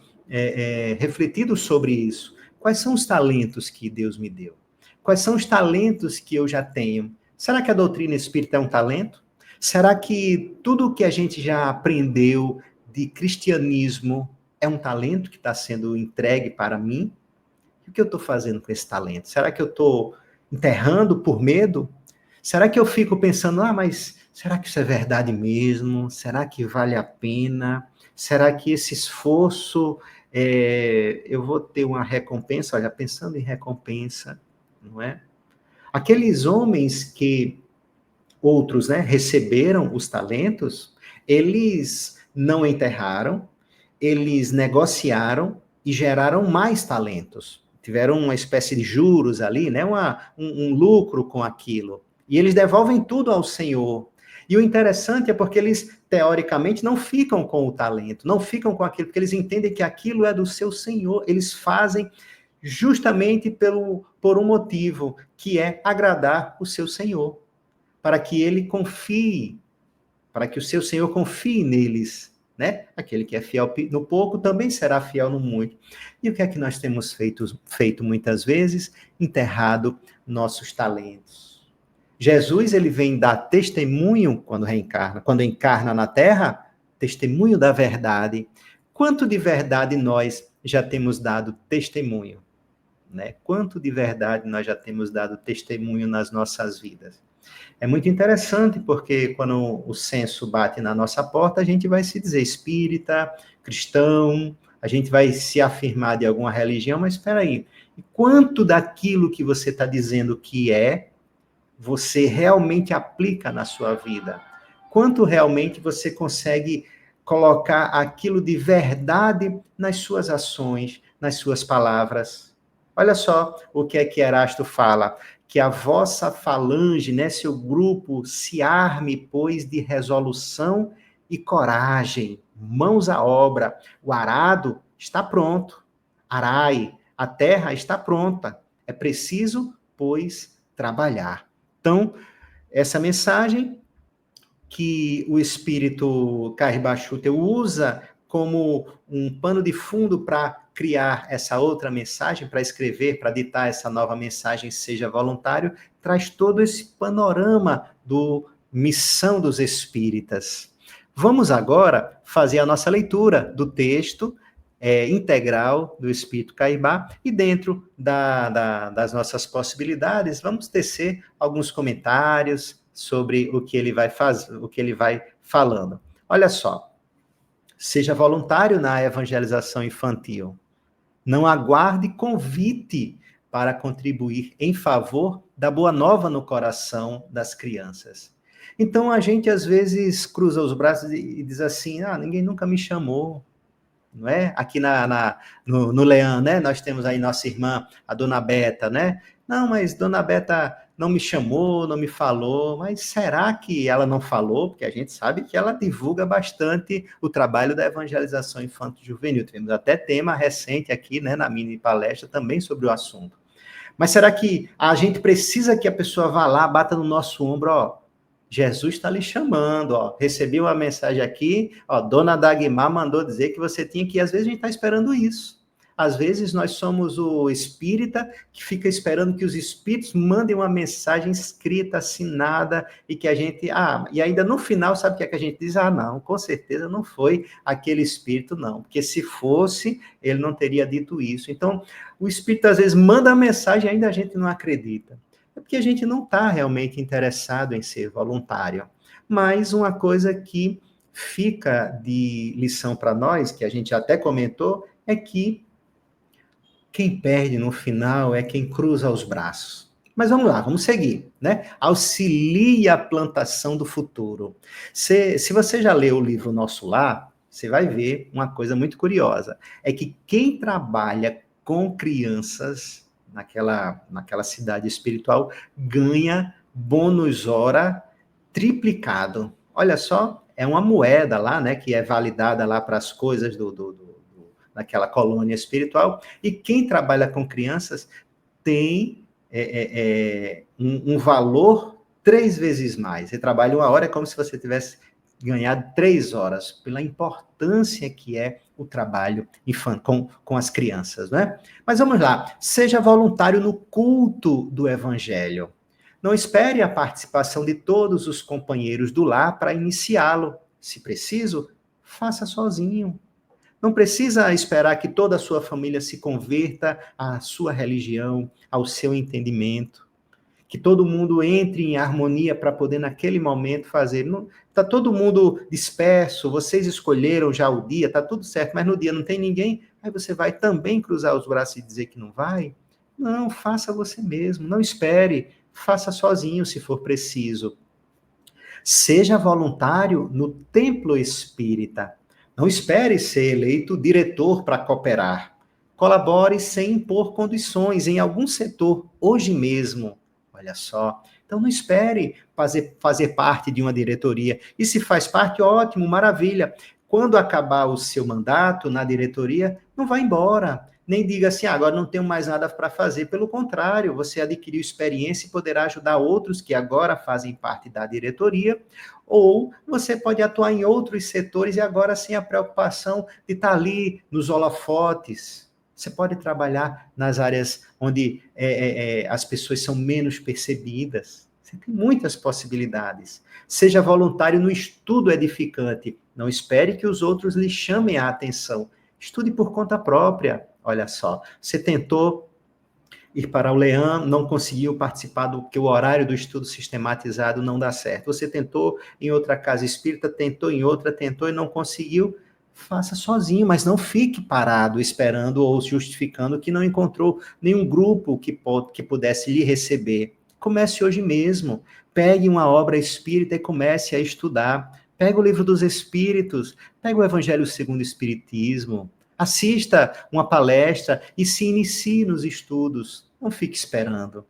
[SPEAKER 2] refletido sobre isso. Quais são os talentos que Deus me deu? Quais são os talentos que eu já tenho? Será que a doutrina espírita é um talento? Será que tudo o que a gente já aprendeu de cristianismo é um talento que está sendo entregue para mim? O que eu estou fazendo com esse talento? Será que eu estou enterrando por medo? Será que eu fico pensando, mas será que isso é verdade mesmo? Será que vale a pena? Será que esse esforço, eu vou ter uma recompensa? Olha, pensando em recompensa, não é? Aqueles homens que outros, né, receberam os talentos, eles não enterraram, eles negociaram e geraram mais talentos. Tiveram uma espécie de juros ali, né, um lucro com aquilo. E eles devolvem tudo ao Senhor. E o interessante é porque eles, teoricamente, não ficam com o talento, não ficam com aquilo, porque eles entendem que aquilo é do seu Senhor. Eles fazem justamente por um motivo, que é agradar o seu Senhor, para que ele confie, para que o seu Senhor confie neles, né? Aquele que é fiel no pouco também será fiel no muito. E o que é que nós temos feito muitas vezes? Enterrado nossos talentos. Jesus, ele vem dar testemunho quando reencarna, quando encarna na Terra, testemunho da verdade. Quanto de verdade nós já temos dado testemunho? Né? Quanto de verdade nós já temos dado testemunho nas nossas vidas? É muito interessante, porque quando o censo bate na nossa porta, a gente vai se dizer espírita, cristão, a gente vai se afirmar de alguma religião, mas espera aí, quanto daquilo que você está dizendo que você realmente aplica na sua vida? Quanto realmente você consegue colocar aquilo de verdade nas suas ações, nas suas palavras? Olha só o que é que Erasto fala, que a vossa falange, né, seu grupo, se arme, pois, de resolução e coragem, mãos à obra. O arado está pronto, arai, a terra está pronta. É preciso, pois, trabalhar. Então, essa mensagem que o espírito Caribá Schutel usa como um pano de fundo para criar essa outra mensagem, para escrever, para ditar essa nova mensagem, seja voluntário, traz todo esse panorama do Missão dos Espíritas. Vamos agora fazer a nossa leitura do texto integral do Espírito Caibá, e dentro das nossas possibilidades, vamos tecer alguns comentários sobre o que ele vai fazer, o que ele vai falando. Olha só, seja voluntário na evangelização infantil. Não aguarde convite para contribuir em favor da boa nova no coração das crianças. Então, a gente, às vezes, cruza os braços e diz assim, ninguém nunca me chamou, não é? Aqui no Leão, né? Nós temos aí nossa irmã, a Dona Beta, né? Não, mas Dona Beta não me chamou, não me falou, mas será que ela não falou? Porque a gente sabe que ela divulga bastante o trabalho da evangelização infanto-juvenil. Tivemos até tema recente aqui, né, na mini palestra também sobre o assunto. Mas será que a gente precisa que a pessoa vá lá, bata no nosso ombro, ó, Jesus está lhe chamando, ó, recebi uma mensagem aqui, ó, Dona Dagmar mandou dizer que você tinha que ir. Às vezes a gente está esperando isso. Às vezes nós somos o espírita que fica esperando que os espíritos mandem uma mensagem escrita, assinada, e que a gente... e ainda no final, sabe o que é que a gente diz? Não, com certeza não foi aquele espírito, não. Porque se fosse, ele não teria dito isso. Então, o espírito às vezes manda a mensagem e ainda a gente não acredita. É porque a gente não está realmente interessado em ser voluntário. Mas uma coisa que fica de lição para nós, que a gente até comentou, é que quem perde no final é quem cruza os braços. Mas vamos lá, vamos seguir, né? Auxilie a plantação do futuro. Se você já leu o livro Nosso Lar, você vai ver uma coisa muito curiosa. É que quem trabalha com crianças naquela cidade espiritual ganha bônus hora triplicado. Olha só, é uma moeda lá, né? Que é validada lá para as coisas naquela colônia espiritual, e quem trabalha com crianças tem um valor 3 vezes mais. Você trabalha 1 hora, é como se você tivesse ganhado 3 horas, pela importância que é o trabalho com as crianças, né? Mas vamos lá, seja voluntário no culto do evangelho. Não espere a participação de todos os companheiros do lar para iniciá-lo. Se preciso, faça sozinho. Não precisa esperar que toda a sua família se converta à sua religião, ao seu entendimento. Que todo mundo entre em harmonia para poder, naquele momento, fazer. Está todo mundo disperso, vocês escolheram já o dia, está tudo certo, mas no dia não tem ninguém, aí você vai também cruzar os braços e dizer que não vai? Não, faça você mesmo, não espere, faça sozinho se for preciso. Seja voluntário no templo espírita. Não espere ser eleito diretor para cooperar. Colabore sem impor condições em algum setor, hoje mesmo. Olha só. Então, não espere fazer parte de uma diretoria. E se faz parte, ótimo, maravilha. Quando acabar o seu mandato na diretoria, não vá embora. Nem diga assim, agora não tenho mais nada para fazer. Pelo contrário, você adquiriu experiência e poderá ajudar outros que agora fazem parte da diretoria, ou você pode atuar em outros setores e agora sem a preocupação de estar ali nos holofotes. Você pode trabalhar nas áreas onde as pessoas são menos percebidas. Você tem muitas possibilidades. Seja voluntário no estudo edificante. Não espere que os outros lhe chamem a atenção. Estude por conta própria. Olha só, você tentou ir para o Leão, não conseguiu participar porque o horário do estudo sistematizado não dá certo. Você tentou em outra casa espírita, tentou em outra, tentou e não conseguiu. Faça sozinho, mas não fique parado esperando ou justificando que não encontrou nenhum grupo que pudesse lhe receber. Comece hoje mesmo. Pegue uma obra espírita e comece a estudar. Pegue o livro dos Espíritos, pegue o Evangelho segundo o Espiritismo. Assista uma palestra e se inicie nos estudos. Não fique esperando.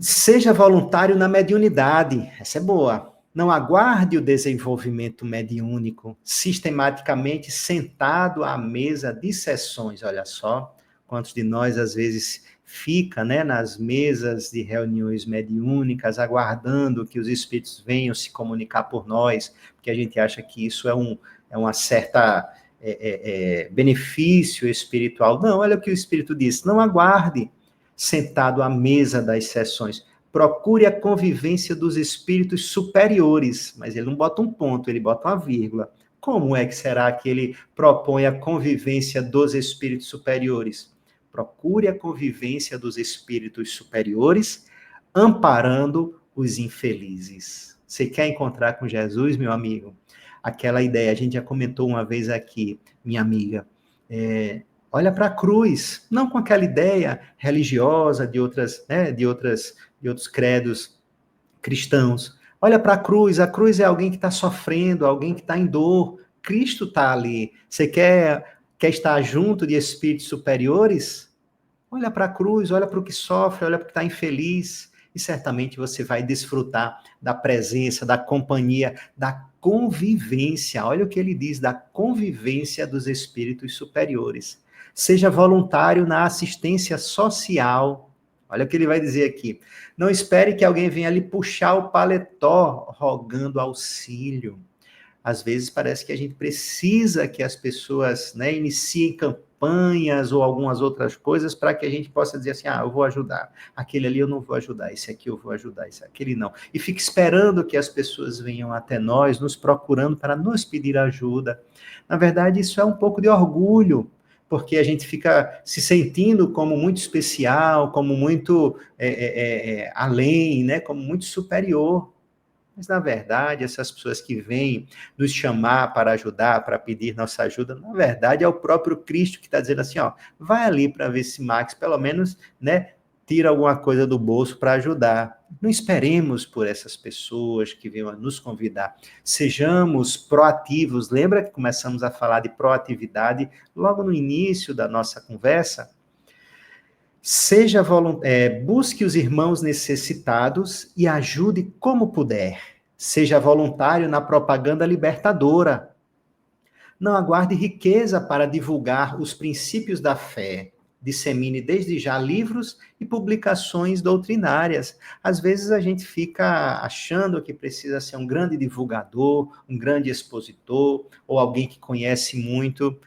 [SPEAKER 2] Seja voluntário na mediunidade. Essa é boa. Não aguarde o desenvolvimento mediúnico sistematicamente sentado à mesa de sessões. Olha só, quantos de nós às vezes fica, né, nas mesas de reuniões mediúnicas, aguardando que os espíritos venham se comunicar por nós, porque a gente acha que isso é uma certa benefício espiritual. Não, olha o que o Espírito disse, não aguarde sentado à mesa das sessões. Procure a convivência dos espíritos superiores, mas ele não bota um ponto, ele bota uma vírgula. Como é que será que ele propõe a convivência dos espíritos superiores? Procure a convivência dos espíritos superiores, amparando os infelizes. Você quer encontrar com Jesus, meu amigo? Aquela ideia, a gente já comentou uma vez aqui, minha amiga, olha para a cruz, não com aquela ideia religiosa de outros credos cristãos. Olha para a cruz é alguém que está sofrendo, alguém que está em dor. Cristo está ali. Você quer estar junto de espíritos superiores? Olha para a cruz, olha para o que sofre, olha para o que está infeliz, e certamente você vai desfrutar da presença, da companhia, da convivência. Olha o que ele diz, da convivência dos espíritos superiores. Seja voluntário na assistência social. Olha o que ele vai dizer aqui. Não espere que alguém venha lhe puxar o paletó rogando auxílio. Às vezes parece que a gente precisa que as pessoas, né, iniciem campanhas ou algumas outras coisas para que a gente possa dizer assim, eu vou ajudar. Aquele ali eu não vou ajudar, esse aqui eu vou ajudar, esse aquele não. E fica esperando que as pessoas venham até nós, nos procurando para nos pedir ajuda. Na verdade, isso é um pouco de orgulho, porque a gente fica se sentindo como muito especial, como muito além, né, como muito superior. Mas, na verdade, essas pessoas que vêm nos chamar para ajudar, para pedir nossa ajuda, na verdade, é o próprio Cristo que está dizendo assim, vai ali para ver se Max, pelo menos, né, tira alguma coisa do bolso para ajudar. Não esperemos por essas pessoas que venham a nos convidar. Sejamos proativos. Lembra que começamos a falar de proatividade logo no início da nossa conversa? Busque os irmãos necessitados e ajude como puder. Seja voluntário na propaganda libertadora. Não aguarde riqueza para divulgar os princípios da fé. Dissemine desde já livros e publicações doutrinárias. Às vezes a gente fica achando que precisa ser um grande divulgador, um grande expositor, ou alguém que conhece muito.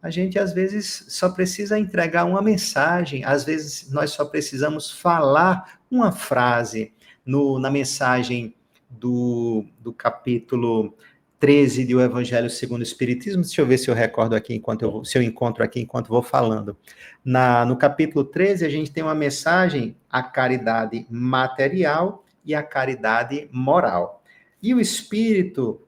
[SPEAKER 2] A gente, às vezes, só precisa entregar uma mensagem, às vezes, nós só precisamos falar uma frase. Na mensagem do capítulo 13 do Evangelho segundo o Espiritismo, deixa eu ver se eu recordo aqui, se eu encontro aqui enquanto vou falando. No capítulo 13, a gente tem uma mensagem, a caridade material e a caridade moral. E o Espírito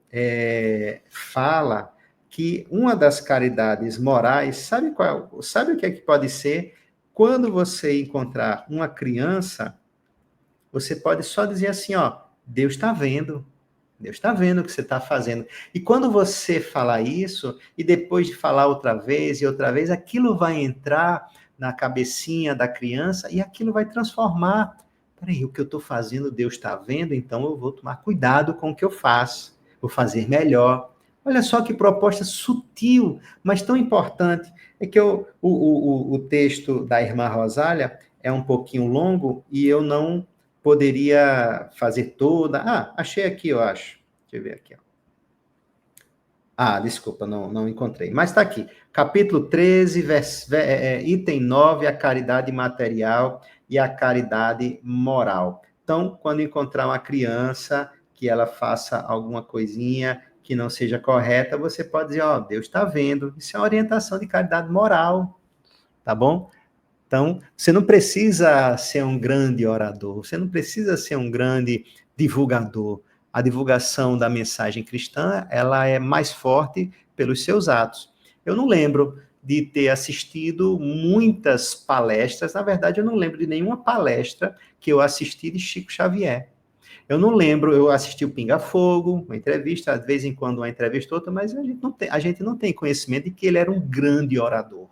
[SPEAKER 2] fala que uma das caridades morais, sabe o que é que pode ser? Quando você encontrar uma criança, você pode só dizer assim, Deus está vendo o que você está fazendo. E quando você falar isso, e depois de falar outra vez e outra vez, aquilo vai entrar na cabecinha da criança e aquilo vai transformar. Peraí, o que eu estou fazendo, Deus está vendo, então eu vou tomar cuidado com o que eu faço, vou fazer melhor. Olha só que proposta sutil, mas tão importante. É que o texto da irmã Rosália é um pouquinho longo e eu não poderia fazer toda... achei aqui, eu acho. Deixa eu ver aqui. Desculpa, não encontrei. Mas está aqui. Capítulo 13, item 9, a caridade material e a caridade moral. Então, quando encontrar uma criança que ela faça alguma coisinha que não seja correta, você pode dizer, Deus está vendo. Isso é uma orientação de caridade moral, tá bom? Então, você não precisa ser um grande orador, você não precisa ser um grande divulgador. A divulgação da mensagem cristã, ela é mais forte pelos seus atos. Eu não lembro de ter assistido muitas palestras, na verdade, eu não lembro de nenhuma palestra que eu assisti de Chico Xavier. Eu não lembro, eu assisti o Pinga Fogo, uma entrevista, de vez em quando uma entrevista outra, mas a gente não tem conhecimento de que ele era um grande orador,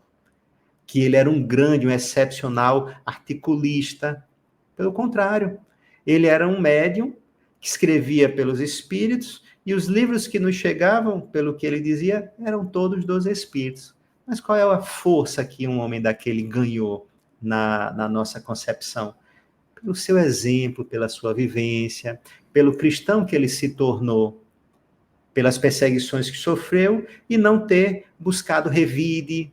[SPEAKER 2] que ele era um excepcional articulista. Pelo contrário, ele era um médium que escrevia pelos espíritos e os livros que nos chegavam, pelo que ele dizia, eram todos dos espíritos. Mas qual é a força que um homem daquele ganhou na nossa concepção? Pelo seu exemplo, pela sua vivência, pelo cristão que ele se tornou, pelas perseguições que sofreu e não ter buscado revide,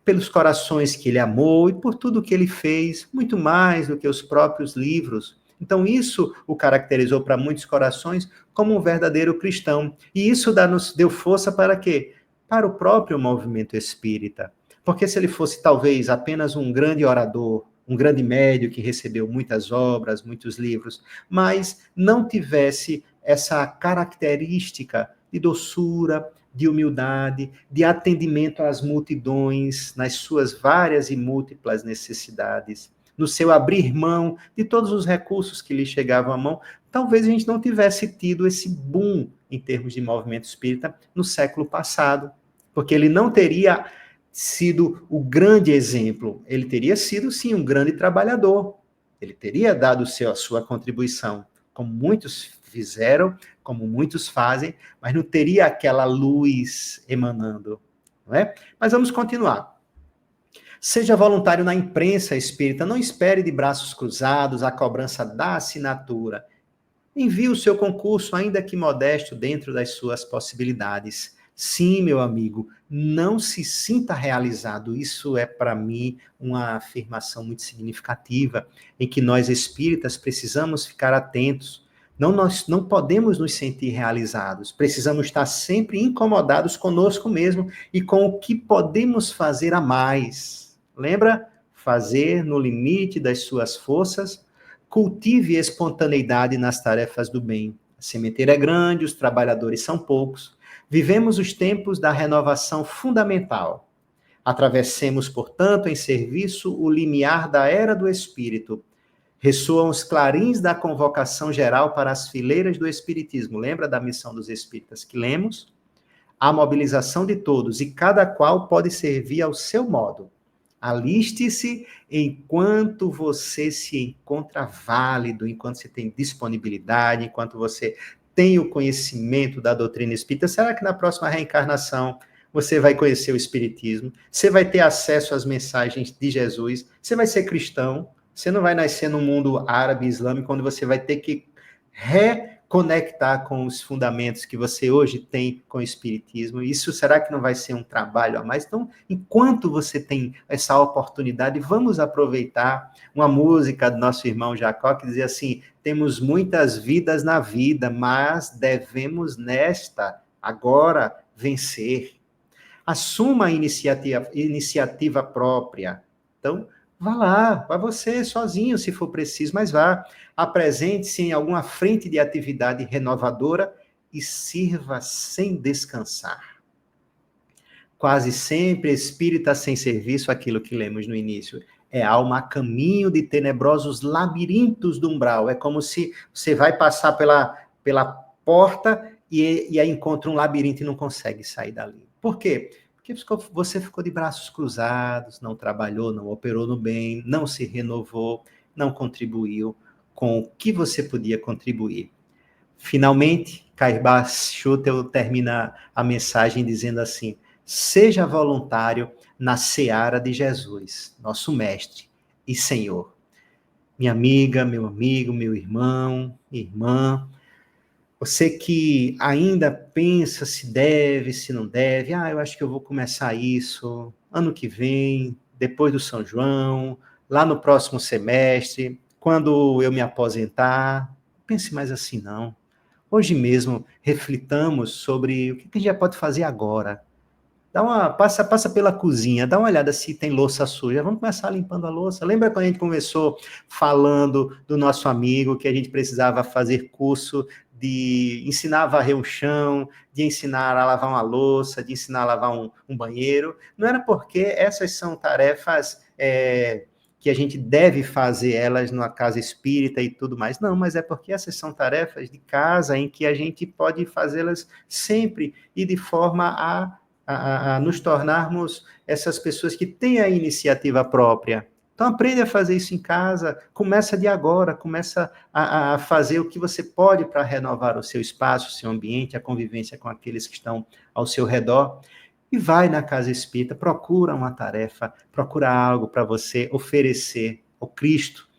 [SPEAKER 2] pelos corações que ele amou e por tudo que ele fez, muito mais do que os próprios livros. Então isso o caracterizou para muitos corações como um verdadeiro cristão. E isso nos deu força para quê? Para o próprio movimento espírita. Porque se ele fosse talvez apenas um grande orador, um grande médium que recebeu muitas obras, muitos livros, mas não tivesse essa característica de doçura, de humildade, de atendimento às multidões, nas suas várias e múltiplas necessidades, no seu abrir mão de todos os recursos que lhe chegavam à mão, talvez a gente não tivesse tido esse boom em termos de movimento espírita no século passado, porque ele não teria sido o grande exemplo. Ele teria sido, sim, um grande trabalhador. Ele teria dado a sua contribuição, como muitos fizeram, como muitos fazem, mas não teria aquela luz emanando, não é? Mas vamos continuar. Seja voluntário na imprensa espírita, não espere de braços cruzados a cobrança da assinatura. Envie o seu concurso, ainda que modesto, dentro das suas possibilidades. Sim, meu amigo, não se sinta realizado. Isso é, para mim, uma afirmação muito significativa, em que nós espíritas precisamos ficar atentos. Nós não podemos nos sentir realizados. Precisamos estar sempre incomodados conosco mesmo e com o que podemos fazer a mais. Lembra? Fazer no limite das suas forças. Cultive espontaneidade nas tarefas do bem. A sementeira é grande, os trabalhadores são poucos. Vivemos os tempos da renovação fundamental. Atravessemos, portanto, em serviço o limiar da era do Espírito. Ressoam os clarins da convocação geral para as fileiras do Espiritismo. Lembra da missão dos Espíritas que lemos? A mobilização de todos, e cada qual pode servir ao seu modo. Aliste-se enquanto você se encontra válido, enquanto você tem disponibilidade, enquanto você tem o conhecimento da doutrina espírita. Será que na próxima reencarnação você vai conhecer o Espiritismo? Você vai ter acesso às mensagens de Jesus? Você vai ser cristão? Você não vai nascer num mundo árabe, islâmico, onde você vai ter que reconectar com os fundamentos que você hoje tem com o Espiritismo? Isso será que não vai ser um trabalho a mais? Então, enquanto você tem essa oportunidade, vamos aproveitar. Uma música do nosso irmão Jacó que dizia assim: temos muitas vidas na vida, mas devemos nesta, agora, vencer. Assuma a iniciativa própria. Então, vá lá, vá você sozinho, se for preciso, mas vá. Apresente-se em alguma frente de atividade renovadora e sirva sem descansar. Quase sempre, espírita sem serviço, aquilo que lemos no início, é alma a caminho de tenebrosos labirintos do umbral. É como se você vai passar pela porta e aí encontra um labirinto e não consegue sair dali. Por quê? Porque você ficou de braços cruzados, não trabalhou, não operou no bem, não se renovou, não contribuiu com o que você podia contribuir. Finalmente, Caibá Schutel termina a mensagem dizendo assim: seja voluntário na seara de Jesus, nosso mestre e Senhor. Minha amiga, meu amigo, meu irmão, irmã, você que ainda pensa se deve, se não deve, eu acho que eu vou começar isso ano que vem, depois do São João, lá no próximo semestre, quando eu me aposentar. Pense mais assim, não. Hoje mesmo, reflitamos sobre o que a gente já pode fazer agora. Passa pela cozinha, dá uma olhada se tem louça suja. Vamos começar limpando a louça. Lembra quando a gente começou falando do nosso amigo, que a gente precisava fazer curso de ensinar a varrer um chão, de ensinar a lavar uma louça, de ensinar a lavar um banheiro? Não era porque essas são tarefas que a gente deve fazer elas numa casa espírita e tudo mais. Não, mas é porque essas são tarefas de casa em que a gente pode fazê-las sempre e de forma a nos tornarmos essas pessoas que têm a iniciativa própria. Então, aprende a fazer isso em casa, começa de agora, começa a fazer o que você pode para renovar o seu espaço, o seu ambiente, a convivência com aqueles que estão ao seu redor, e vai na casa espírita, procura uma tarefa, procura algo para você oferecer ao Cristo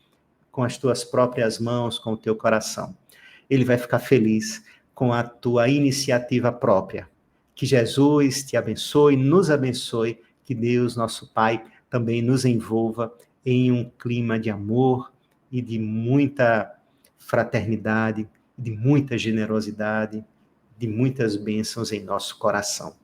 [SPEAKER 2] com as tuas próprias mãos, com o teu coração. Ele vai ficar feliz com a tua iniciativa própria. Que Jesus te abençoe, nos abençoe, que Deus, nosso Pai, também nos envolva em um clima de amor e de muita fraternidade, de muita generosidade, de muitas bênçãos em nosso coração.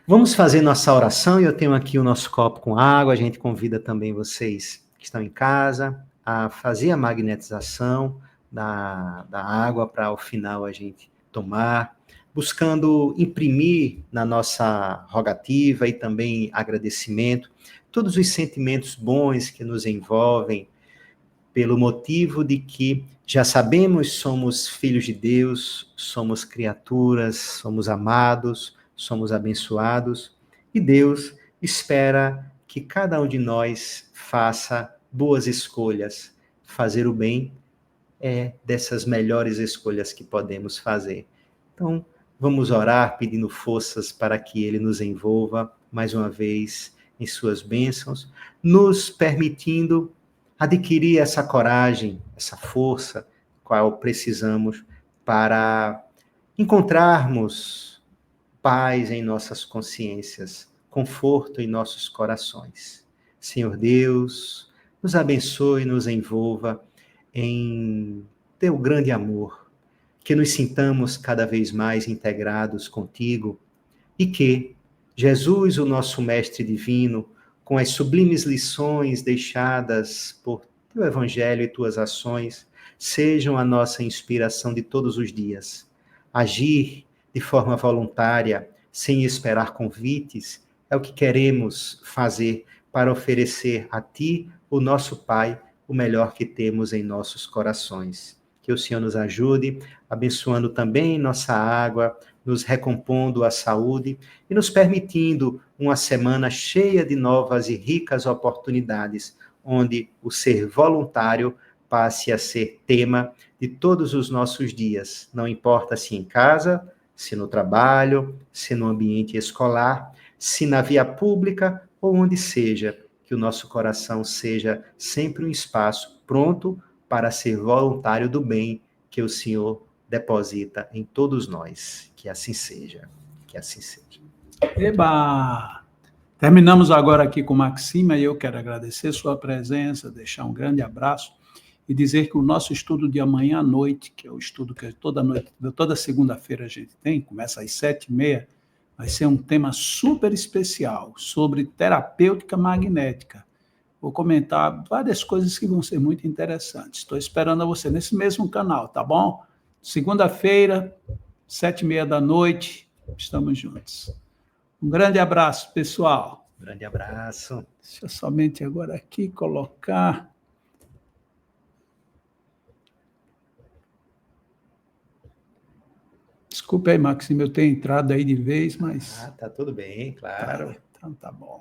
[SPEAKER 2] Vamos fazer nossa oração, e eu tenho aqui o nosso copo com água. A gente convida também vocês que estão em casa a fazer a magnetização da água para, ao final, a gente tomar, buscando imprimir na nossa rogativa e também agradecimento todos os sentimentos bons que nos envolvem, pelo motivo de que já sabemos, somos filhos de Deus, somos criaturas, somos amados, somos abençoados, e Deus espera que cada um de nós faça boas escolhas. Fazer o bem é dessas melhores escolhas que podemos fazer. Então, vamos orar pedindo forças para que Ele nos envolva mais uma vez em suas bênçãos, nos permitindo adquirir essa coragem, essa força, qual precisamos para encontrarmos paz em nossas consciências, conforto em nossos corações. Senhor Deus, nos abençoe, nos envolva em teu grande amor, que nos sintamos cada vez mais integrados contigo e que Jesus, o nosso Mestre Divino, com as sublimes lições deixadas por teu Evangelho e tuas ações, sejam a nossa inspiração de todos os dias. Agir de forma voluntária, sem esperar convites, é o que queremos fazer para oferecer a Ti, o nosso Pai, o melhor que temos em nossos corações. Que o Senhor nos ajude, abençoando também nossa água, nos recompondo a saúde e nos permitindo uma semana cheia de novas e ricas oportunidades, onde o ser voluntário passe a ser tema de todos os nossos dias, não importa se em casa, se no trabalho, se no ambiente escolar, se na via pública ou onde seja, que o nosso coração seja sempre um espaço pronto para ser voluntário do bem que o Senhor deposita em todos nós. Que assim seja. Que assim seja.
[SPEAKER 1] Eba! Terminamos agora aqui com Maxima e eu quero agradecer sua presença, deixar um grande abraço e dizer que o nosso estudo de amanhã à noite, que é o estudo que toda noite, toda segunda-feira a gente tem, começa às 7h30, vai ser um tema super especial sobre terapêutica magnética. Vou comentar várias coisas que vão ser muito interessantes. Estou esperando você nesse mesmo canal, tá bom? Segunda-feira, 7h30 da noite, estamos juntos. Um grande abraço, pessoal.
[SPEAKER 2] Grande abraço.
[SPEAKER 1] Deixa eu somente agora aqui colocar. Desculpe aí, Maxime, eu tenho entrado aí de vez, mas...
[SPEAKER 2] Tá tudo bem, claro.
[SPEAKER 1] Então tá bom.